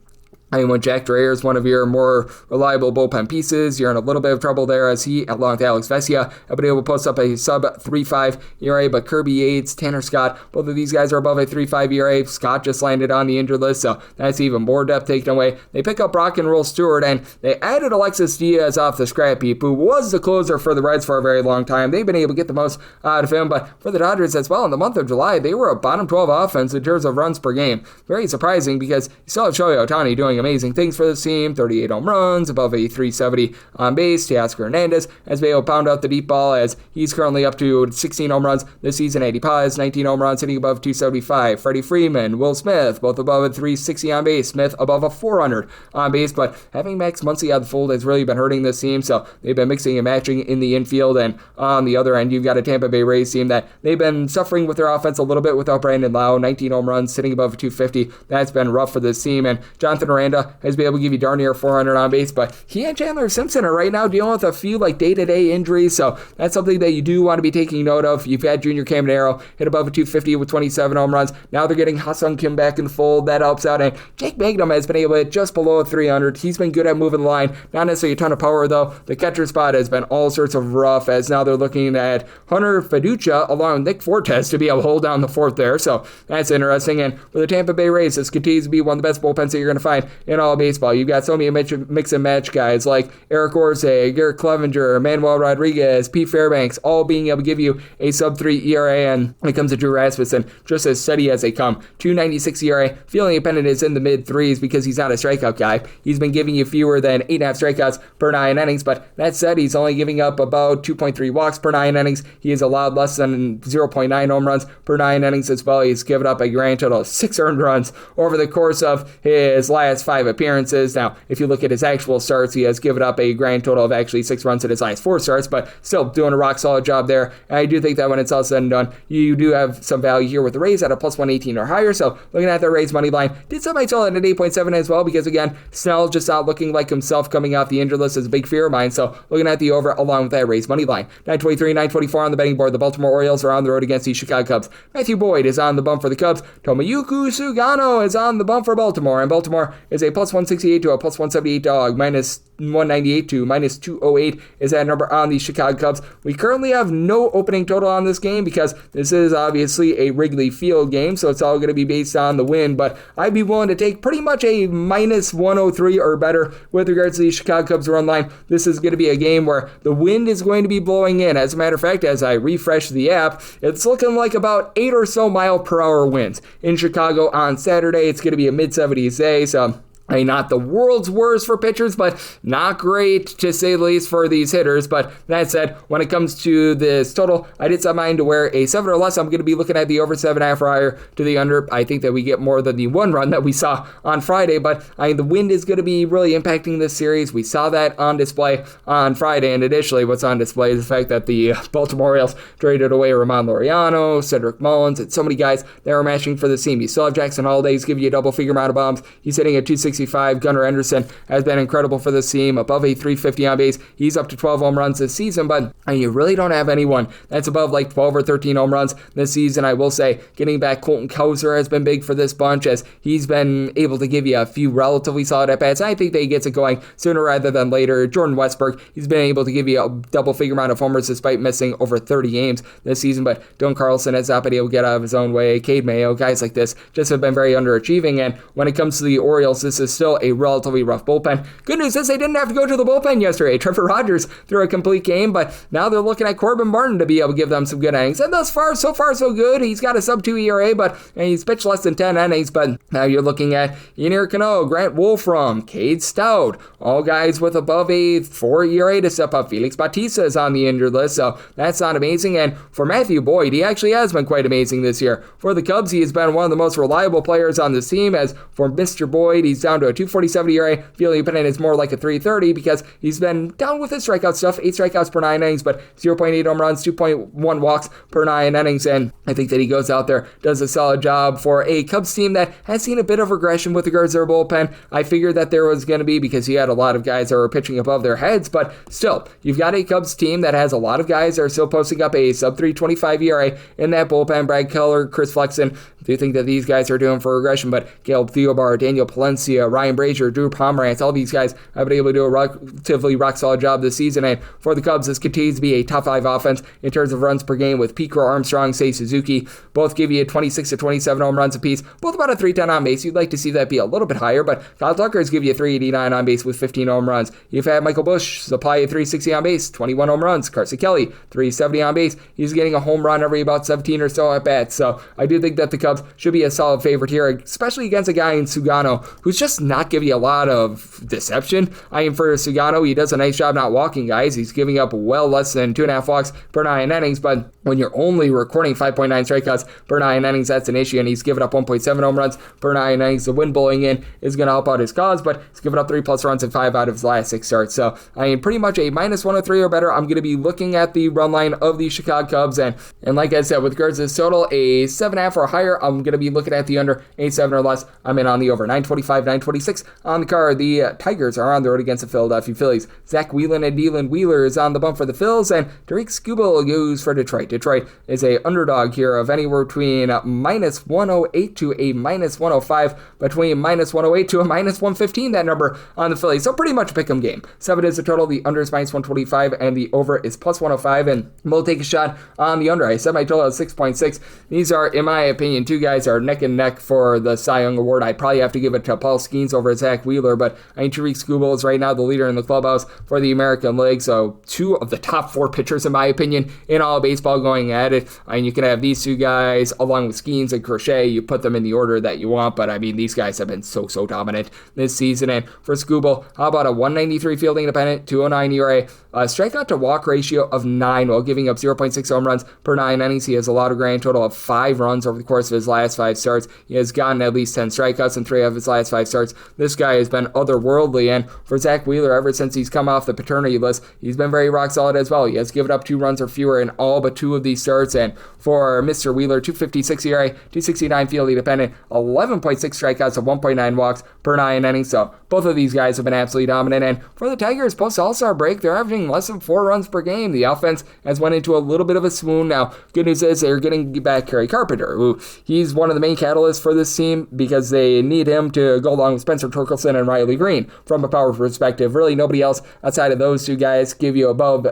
when Jack Dreyer is one of your more reliable bullpen pieces, you're in a little bit of trouble there as he, along with Alex Vesia, have been able to post up a sub 3.5 ERA, but Kirby Yates, Tanner Scott, both of these guys are above a 3.5 ERA. Scott just landed on the injured list, so that's even more depth taken away. They pick up Brock and Roll Stewart, and they added Alexis Diaz off the scrap heap, who was the closer for the Reds for a very long time. They've been able to get the most out of him, but for the Dodgers as well, in the month of July, they were a bottom 12 offense in terms of runs per game. Very surprising because you still have Shohei Ohtani doing amazing things for this team. 38 home runs, above a 370 on base. Teoscar Hernandez has been able to pound out the deep ball as he's currently up to 16 home runs this season. Eddie Paz, 19 home runs, hitting above 275. Freddie Freeman, Will Smith, both above a 360 on base. Smith above a 400 on base, but having Max Muncy out of the fold has really been hurting this team, so they've been mixing and matching in the infield, and on the other end, you've got a Tampa Bay Rays team that they've been suffering with their offense a little bit without Brandon Lau. 19 home runs, sitting above 250. That's been rough for this team, and Jonathan Aranda has been able to give you darn near 400 on base, but he and Chandler Simpson are right now dealing with a few like day-to-day injuries, so that's something that you do want to be taking note of. You've had Junior Caminero hit above a 250 with 27 home runs. Now they're getting Ha-Seong Kim back in the fold. That helps out, and Jake Magnum has been able to hit just below a 300. He's been good at moving the line. Not necessarily a ton of power, though. The catcher spot has been all sorts of rough, as now they're looking at Hunter Fiducia along with Nick Fortes to be able to hold down the fourth there, so that's interesting. And for the Tampa Bay Rays, this continues to be one of the best bullpens that you're going to find in all of baseball. You've got so many mix and match guys like Eric Orze, Garrett Clevenger, Manuel Rodriguez, Pete Fairbanks, all being able to give you a sub 3 ERA, and when it comes to Drew Rasmussen, just as steady as they come. 2.96 ERA, feeling independent is in the mid threes because he's not a strikeout guy. He's been giving you fewer than 8.5 strikeouts per 9 innings, but that said, he's only giving up about 2.3 walks per 9 innings. He has allowed less than 0.9 home runs per 9 innings as well. He's given up a grand total of 6 earned runs over the course of his last 5 appearances. Now, if you look at his actual starts, he has given up a grand total of actually 6 runs in his last 4 starts, but still doing a rock solid job there. And I do think that when it's all said and done, you do have some value here with the Rays at a plus 118 or higher. So looking at the Rays money line, did set my total at an 8.7 as well because again, Snell just not looking like himself coming off the injured list is a big fear of mine. So looking at the over along with that Rays money line. 923, 924 on the betting board. The Baltimore Orioles are on the road against the Chicago Cubs. Matthew Boyd is on the bump for the Cubs. Tomoyuki Sugano is on the bump for Baltimore, and Baltimore is a plus 168 to a plus 178 dog. Minus 198 to minus 208 is that number on the Chicago Cubs. We currently have no opening total on this game because this is obviously a Wrigley Field game, so it's all going to be based on the win, but I'd be willing to take pretty much a minus 103 or better with regards to the Chicago Cubs run line. This is going to be a game where the wind is going to be blowing in. As a matter of fact, as I refresh the app, it's looking like about 8 or so mile per hour winds in Chicago on Saturday. It's going to be a mid-70s day, so not the world's worst for pitchers, but not great to say the least for these hitters. But that said, when it comes to this total, I did set mine to where a 7 or less. I'm going to be looking at the over 7.5 or higher to the under. I think that we get more than the 1 run that we saw on Friday, but the wind is going to be really impacting this series. We saw that on display on Friday, and additionally, what's on display is the fact that the Baltimore Orioles traded away Ramon Laureano, Cedric Mullins, and so many guys that were matching for the team. You still have Jackson Holiday, he's giving you a double-figure amount of bombs. He's hitting at 265. Gunnar Henderson has been incredible for this team, above a 350 on base. He's up to 12 home runs this season, but you really don't have anyone that's above like 12 or 13 home runs this season. I will say getting back Colton Cowser has been big for this bunch, as he's been able to give you a few relatively solid at-bats. I think that he gets it going sooner rather than later. Jordan Westberg, he's been able to give you a double-figure amount of homers despite missing over 30 games this season, but Dylan Carlson has not been able to get out of his own way. Cade Mayo, guys like this just have been very underachieving, and when it comes to the Orioles, this is still a relatively rough bullpen. Good news is they didn't have to go to the bullpen yesterday. Trevor Rogers threw a complete game, but now they're looking at Corbin Martin to be able to give them some good innings. And thus far, so good. He's got a sub-2 ERA, but he's pitched less than 10 innings. But now you're looking at Yennier Cano, Grant Wolfram, Cade Stout, all guys with above a 4 ERA to step up. Felix Bautista is on the injured list, so that's not amazing. And for Matthew Boyd, he actually has been quite amazing this year. For the Cubs, he has been one of the most reliable players on this team, as for Mr. Boyd, he's down to a 247 ERA. Feeling Pennant is more like a 330 because he's been down with his strikeout stuff, 8 strikeouts per 9 innings, but 0.8 home runs, 2.1 walks per 9 innings, and I think that he goes out there, does a solid job for a Cubs team that has seen a bit of regression with regards to their bullpen. I figured that there was going to be, because he had a lot of guys that were pitching above their heads, but still, you've got a Cubs team that has a lot of guys that are still posting up a sub-325 ERA in that bullpen. Brad Keller, Chris Flexen, do you think that these guys are doing for regression? But Caleb Theobar, Daniel Palencia, Ryan Brazier, Drew Pomeranz, all these guys have been able to do a relatively rock-solid job this season. And for the Cubs, this continues to be a top 5 offense in terms of runs per game, with Pete Armstrong, Seiya Suzuki, both give you 26 to 27 home runs apiece, both about a 310 on base. You'd like to see that be a little bit higher, but Kyle Tucker's give you 389 on base with 15 home runs. You've had Michael Busch supply you 360 on base, 21 home runs. Carson Kelly, 370 on base. He's getting a home run every about 17 or so at bats. So I do think that the Cubs should be a solid favorite here, especially against a guy in Sugano who's just not giving you a lot of deception. For Sugano, he does a nice job not walking guys. He's giving up well less than 2.5 walks per 9 innings, but when you're only recording 5.9 strikeouts per 9 innings, that's an issue, and he's given up 1.7 home runs per 9 innings. The wind blowing in is going to help out his cause, but he's given up 3+ runs in 5 out of his last 6 starts. So, pretty much a -103 or better. I'm going to be looking at the run line of the Chicago Cubs, and like I said, with regards to this total, a 7.5 or higher, I'm going to be looking at the under. 8-7 or less, I'm in on the over. 925, 926 on the card. The Tigers are on the road against the Philadelphia Phillies. Zach Whelan and Dylan Wheeler is on the bump for the Phils, and Tariq Skubal goes for Detroit. Detroit is a underdog here of anywhere between -108 to a -105, between -108 to a -115, that number on the Phillies. So pretty much a pick'em game. 7 is the total, the under is -125, and the over is +105, and we'll take a shot on the under. I set my total at 6.6. These are, in my opinion, two guys are neck and neck for the Cy Young Award. I'd probably have to give it to Paul Skeens over Zach Wheeler, but Tariq Skubal is right now the leader in the clubhouse for the American League, so 2 of the top 4 pitchers, in my opinion, in all baseball going at it. You can have these 2 guys along with Skeens and Crochet. You put them in the order that you want, but these guys have been so dominant this season. And for Skubal, how about a 193 fielding independent, 209 ERA, strikeout to walk ratio of 9 while giving up 0.6 home runs per 9 innings. He has allowed a grand total of 5 runs over the course of his last 5 starts. He has gotten at least 10 strikeouts in 3 of his last 5 starts. This guy has been otherworldly, and for Zach Wheeler, ever since he's come off the paternity list, he's been very rock solid as well. He has given up 2 runs or fewer in all but 2 of these starts, and for Mr. Wheeler, 256 ERA, 269 field independent, 11.6 strikeouts to 1.9 walks per 9 innings. So both of these guys have been absolutely dominant, and for the Tigers, post All-Star break, they're averaging less than 4 runs per game. The offense has went into a little bit of a swoon. Now, good news is they're getting back Kerry Carpenter, who he's one of the main catalysts for this team because they need him to go along with Spencer Torkelson and Riley Green from a power perspective. Really, nobody else outside of those 2 guys give you above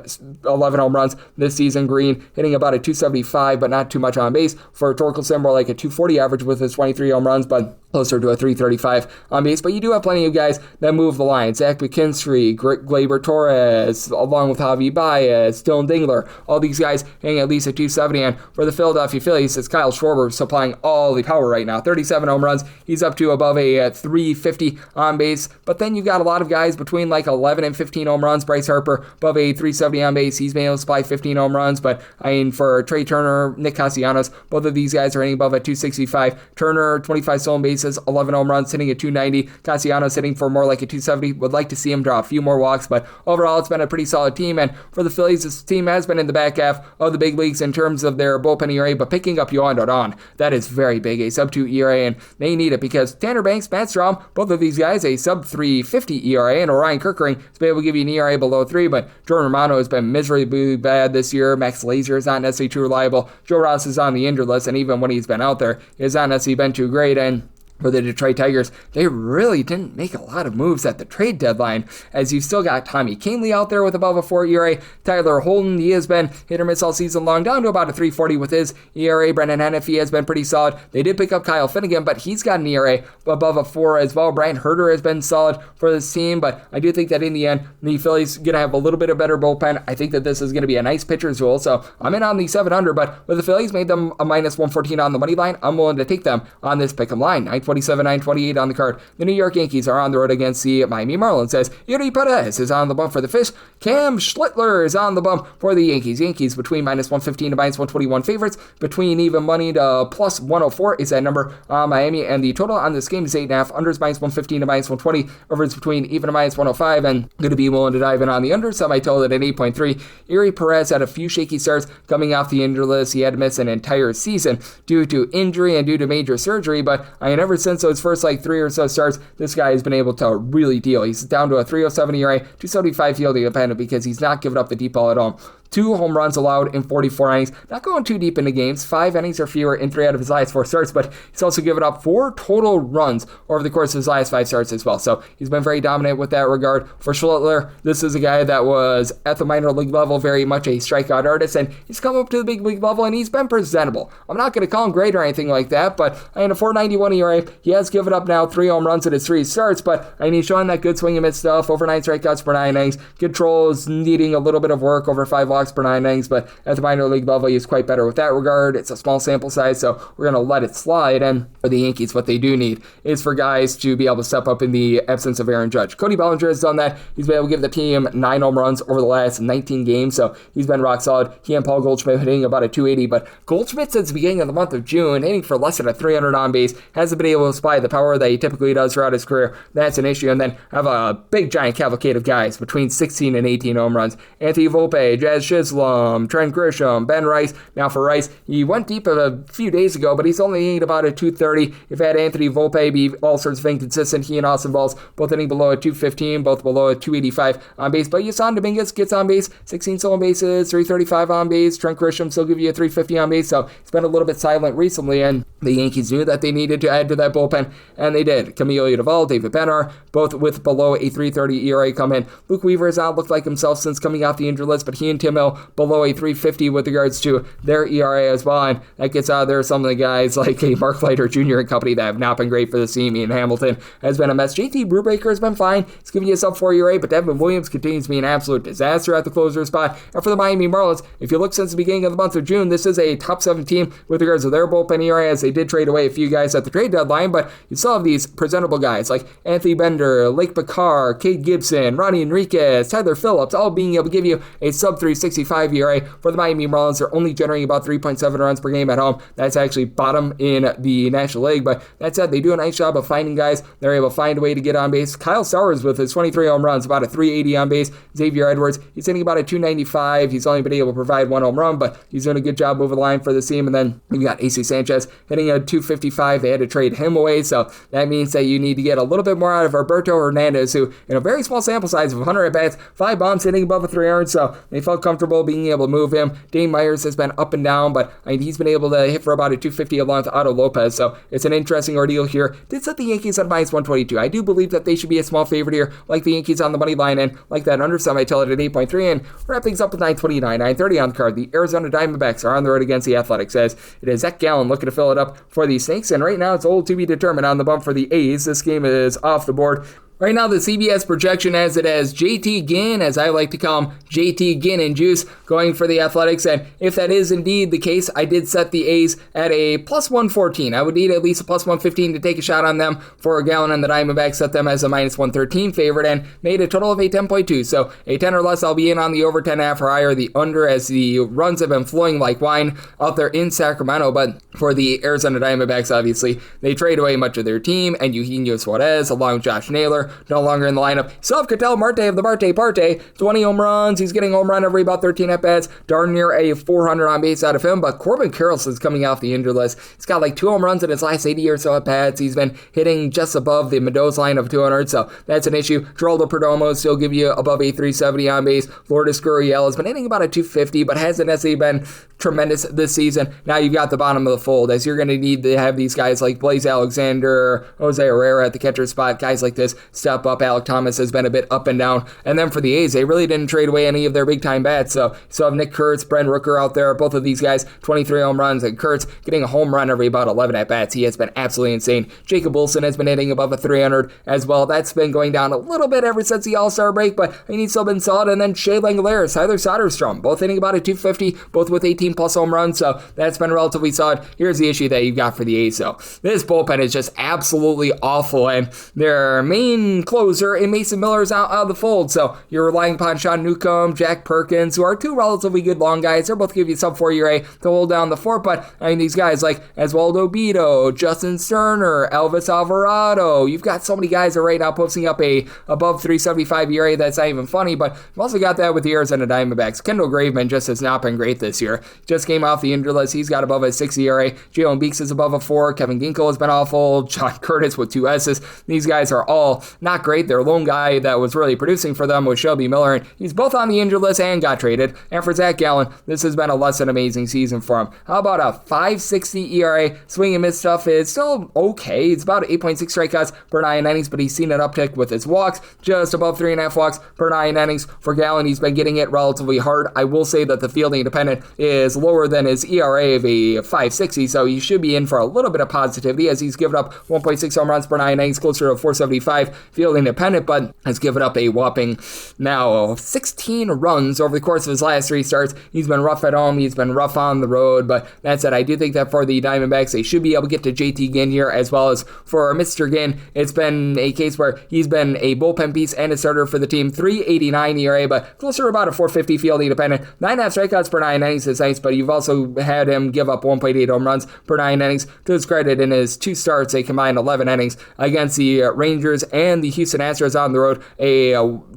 11 home runs this season. Green hitting about a 275, but not too much on base. For Torkelson, more like a 240 average with his 23 home runs, but closer to a 335 on base, but you do have plenty of guys that move the line. Zach McKinstry, Gleyber Torres, along with Javi Baez, Dylan Dingler, all these guys hitting at least a 270, and for the Philadelphia Phillies, it's Kyle Schwarber supplying all the power right now. 37 home runs, he's up to above a 350 on base, but then you've got a lot of guys between like 11 and 15 home runs. Bryce Harper above a 370 on base, he's been able to supply 15 home runs, but I mean, for Trey Turner, Nick Castellanos, both of these guys are hitting above a 265. Turner, 25 stolen bases, 11 home runs, hitting a 290. Castellanos hitting for more like a 270. Would like to see him draw a few more walks, but overall it's been a pretty solid team, and for the Phillies, this team has been in the back half of the big leagues in terms of their bullpen ERA, but picking up Yohan Rodon, that is very big, a sub-2 ERA, and they need it because Tanner Banks, Matt Strahm, both of these guys, a sub-350 ERA, and Orion Kirkering has been able to give you an ERA below 3, but Jordan Romano has been miserably bad this year. Max Lazier is not necessarily too reliable. Joe Ross is on the injured list, and even when he's been out there, he has not necessarily been too great, and for the Detroit Tigers, they really didn't make a lot of moves at the trade deadline, as you've still got Tommy Kahnle out there with above a 4 ERA. Tyler Holden, he has been hit or miss all season long, down to about a 340 with his ERA. Brendan Hennessy has been pretty solid. They did pick up Kyle Finnegan, but he's got an ERA above a 4 as well. Brian Herter has been solid for this team, but I do think that in the end, the Phillies going to have a little bit of better bullpen. I think that this is going to be a nice pitcher's duel, so I'm in on the 700, but with the Phillies made them a minus 114 on the money line, I'm willing to take them on this pick'em line. 927, 928 on the card. The New York Yankees are on the road against the Miami Marlins, as Yuri Perez is on the bump for the Fish. Cam Schlittler is on the bump for the Yankees. Yankees between minus 115 to minus 121 favorites. Between even money to plus 104 is that number on Miami, and the total on this game is 8.5. Unders minus 115 to minus 120. Overs between even to minus 105, and going to be willing to dive in on the under, so I told it at 8.3. Yuri Perez had a few shaky starts coming off the injured list. He had to miss an entire season due to injury and due to major surgery, but ever since those first 3 or so starts, this guy has been able to really deal. He's down to a 307 ERA, 275 fielding dependent because he's not giving up the deep ball at all. 2 home runs allowed in 44 innings. Not going too deep into games. 5 innings or fewer in 3 out of his last 4 starts, but he's also given up 4 total runs over the course of his last 5 starts as well. So he's been very dominant with that regard. For Schlittler, this is a guy that was at the minor league level very much a strikeout artist, and he's come up to the big league level, and he's been presentable. I'm not going to call him great or anything like that, but in a 491 ERA, he has given up now 3 home runs in his 3 starts, but he's showing that good swing and miss stuff. Over 9 strikeouts per 9 innings. Control is needing a little bit of work. Over 5 walks per 9 innings, but at the minor league level, he's quite better with that regard. It's a small sample size, so we're going to let it slide. And for the Yankees, what they do need is for guys to be able to step up in the absence of Aaron Judge. Cody Bellinger has done that. He's been able to give the team 9 home runs over the last 19 games, so he's been rock solid. He and Paul Goldschmidt hitting about a 280, but Goldschmidt since the beginning of the month of June, hitting for less than a 300 on base, hasn't been able to supply the power that he typically does throughout his career. That's an issue. And then have a big giant cavalcade of guys between 16 and 18 home runs. Anthony Volpe, Jazz Chisholm, Trent Grisham, Ben Rice. Now for Rice, he went deep a few days ago, but he's only hitting about a 230. You've had Anthony Volpe be all sorts of inconsistent. He and Austin Balls both hitting below a 215, both below a 285 on base. But Yasan Dominguez gets on base, 16 stolen bases, 335 on base. Trent Grisham still give you a 350 on base, so it's been a little bit silent recently, and the Yankees knew that they needed to add to that bullpen, and they did. Camilo Duvall, David Benner, both with below a 330 ERA come in. Luke Weaver has not looked like himself since coming off the injured list, but he and Tim Hill below a 350 with regards to their ERA as well, and that gets out of there some of the guys like a Mark Leiter Jr. and company that have not been great for the team. Ian Hamilton has been a mess. JT Brubaker has been fine. He's giving you a sub-4 ERA, but Devin Williams continues to be an absolute disaster at the closer spot. And for the Miami Marlins, if you look since the beginning of the month of June, this is a top 7 team with regards to their bullpen ERA, as they did trade away a few guys at the trade deadline, but you still have these presentable guys like Anthony Bender, Lake Bakar, Cade Gibson, Ronnie Enriquez, Tyler Phillips, all being able to give you a sub-365 ERA. For the Miami Marlins, they're only generating about 3.7 runs per game at home. That's actually bottom in the National League, but that said, they do a nice job of finding guys. They're able to find a way to get on base. Kyle Sowers with his 23 home runs, about a 380 on base. Xavier Edwards, he's hitting about a 295. He's only been able to provide 1 home run, but he's doing a good job over the line for the team. And then you got AC Sanchez hitting a 255. They had to trade him away, so that means that you need to get a little bit more out of Alberto Hernandez, who in a very small sample size of 100 at-bats, 5 bombs, hitting above a 300, so they felt comfortable comfortable being able to move him. Dane Myers has been up and down, but he's been able to hit for about a 250 along with Otto Lopez, so it's an interesting ordeal here. Did set the Yankees at minus 122. I do believe that they should be a small favorite here, like the Yankees on the money line, and like that under sum, I tell it at 8.3, and wrap things up with 929, 930 on the card. The Arizona Diamondbacks are on the road against the Athletics, as it is Zach Gallen looking to fill it up for the Snakes, and right now it's old to be determined on the bump for the A's. This game is off the board. Right now, the CBS projection has it as JT Ginn, as I like to call him, JT Ginn and Juice, going for the Athletics. And if that is indeed the case, I did set the A's at a plus 114. I would need at least a plus 115 to take a shot on them for a Gallon, and the Diamondbacks set them as a minus 113 favorite and made a total of a 10.2. So a 10 or less, I'll be in on the over 10.5 or higher, the under, as the runs have been flowing like wine out there in Sacramento. But for the Arizona Diamondbacks, obviously, they trade away much of their team, and Eugenio Suarez, along with Josh Naylor, no longer in the lineup. Still have Ketel Marte of the Marte Parte, 20 home runs. He's getting home run every about 13 at-bats. Darn near a 400 on base out of him, but Corbin Carroll is coming off the injured list. He's got like 2 home runs in his last 80 or so at-bats. He's been hitting just above the Mendoza line of 200, so that's an issue. Geraldo Perdomo still give you above a 370 on base. Lourdes Gurriel has been hitting about a 250, but hasn't necessarily been tremendous this season. Now you've got the bottom of the fold, as you're going to need to have these guys like Blaze Alexander, Jose Herrera at the catcher spot, guys like this step up. Alec Thomas has been a bit up and down. And then for the A's, they really didn't trade away any of their big-time bats, so you have Nick Kurtz, Brent Rooker out there, both of these guys, 23 home runs, and Kurtz getting a home run every about 11 at-bats. He has been absolutely insane. Jacob Wilson has been hitting above a 300 as well. That's been going down a little bit ever since the All-Star break, but he's still been solid. And then Shea Langeliers, Tyler Soderstrom, both hitting about a 250, both with 18-plus home runs, so that's been relatively solid. Here's the issue that you've got for the A's, though. This bullpen is just absolutely awful, and their main closer in Mason Miller is out of the fold, so you're relying upon Sean Newcomb, Jack Perkins, who are 2 relatively good long guys. They're both give you sub 4 ERA to hold down the fort, but these guys like Oswaldo Bido, Justin Sterner, Elvis Alvarado, you've got so many guys that are right now posting up a above 375 ERA. That's not even funny, but you've also got that with the Arizona Diamondbacks. Kendall Graveman just has not been great this year. Just came off the injured list. He's got above a 6 ERA. Jalen Beeks is above a 4. Kevin Ginkel has been awful. John Curtis with 2 S's. These guys are all not great. Their lone guy that was really producing for them was Shelby Miller, and he's both on the injured list and got traded. And for Zach Gallen, this has been a less than amazing season for him. How about a 5.60 ERA? Swing and miss stuff is still okay. It's about 8.6 strikeouts per 9 innings, but he's seen an uptick with his walks, just above 3.5 walks per 9 innings. For Gallen, he's been getting it relatively hard. I will say that the fielding independent is lower than his ERA of a 5.60, so he should be in for a little bit of positivity, as he's given up 1.6 home runs per 9 innings, closer to 475 fielding independent, but has given up a whopping now 16 runs over the course of his last 3 starts. He's been rough at home, he's been rough on the road, but that said, I do think that for the Diamondbacks, they should be able to get to JT Ginn here, as well as for Mr. Ginn. It's been a case where he's been a bullpen piece and a starter for the team. 3.89 ERA, but closer to about a 4.50 fielding independent. 9.5 strikeouts per 9 innings is nice, but you've also had him give up 1.8 home runs per 9 innings. To his credit, in his 2 starts, they combined 11 innings against the Rangers and the Houston Astros on the road, a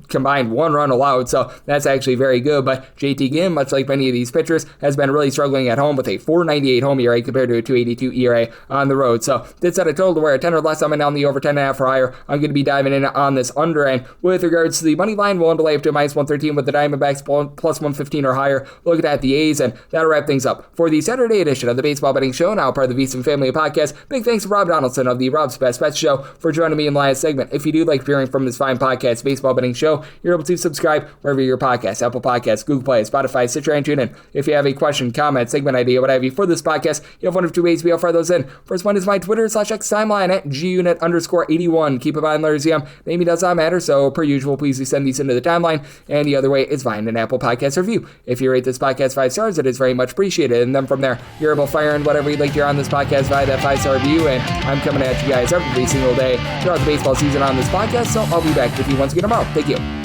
combined 1 run allowed, so that's actually very good. But JT Ginn, much like many of these pitchers, has been really struggling at home with a 4.98 home ERA compared to a 2.82 ERA on the road. So did set a total to where a 10 or less, I'm in on the over 10.5 or higher. I'm going to be diving in on this under, and with regards to the money line, we'll underlay up to minus 113 with the Diamondbacks plus 115 or higher. Look at the A's, and that'll wrap things up for the Saturday edition of the Baseball Betting Show, now part of the VSiN Family Podcast. Big thanks to Rob Donaldson of the Rob's Best Bets Show for joining me in the last segment. If you do like hearing from this fine podcast, Baseball Betting Show, you're able to subscribe wherever your podcast, Apple Podcasts, Google Play, Spotify, Stitcher, and TuneIn. If you have a question, comment, segment idea, what have you for this podcast, you have one of 2 ways to be able to fire those in. First one is my Twitter/X timeline at gunit_81. Keep in mind, letters maybe does not matter, so per usual, please do send these into the timeline. And the other way is find an Apple Podcast review. If you rate this podcast 5 stars, it is very much appreciated. And then from there, you're able to fire in whatever you'd like to hear on this podcast via that 5-star review. And I'm coming at you guys every single day throughout the baseball season on this podcast, so I'll be back with you once again tomorrow. Thank you.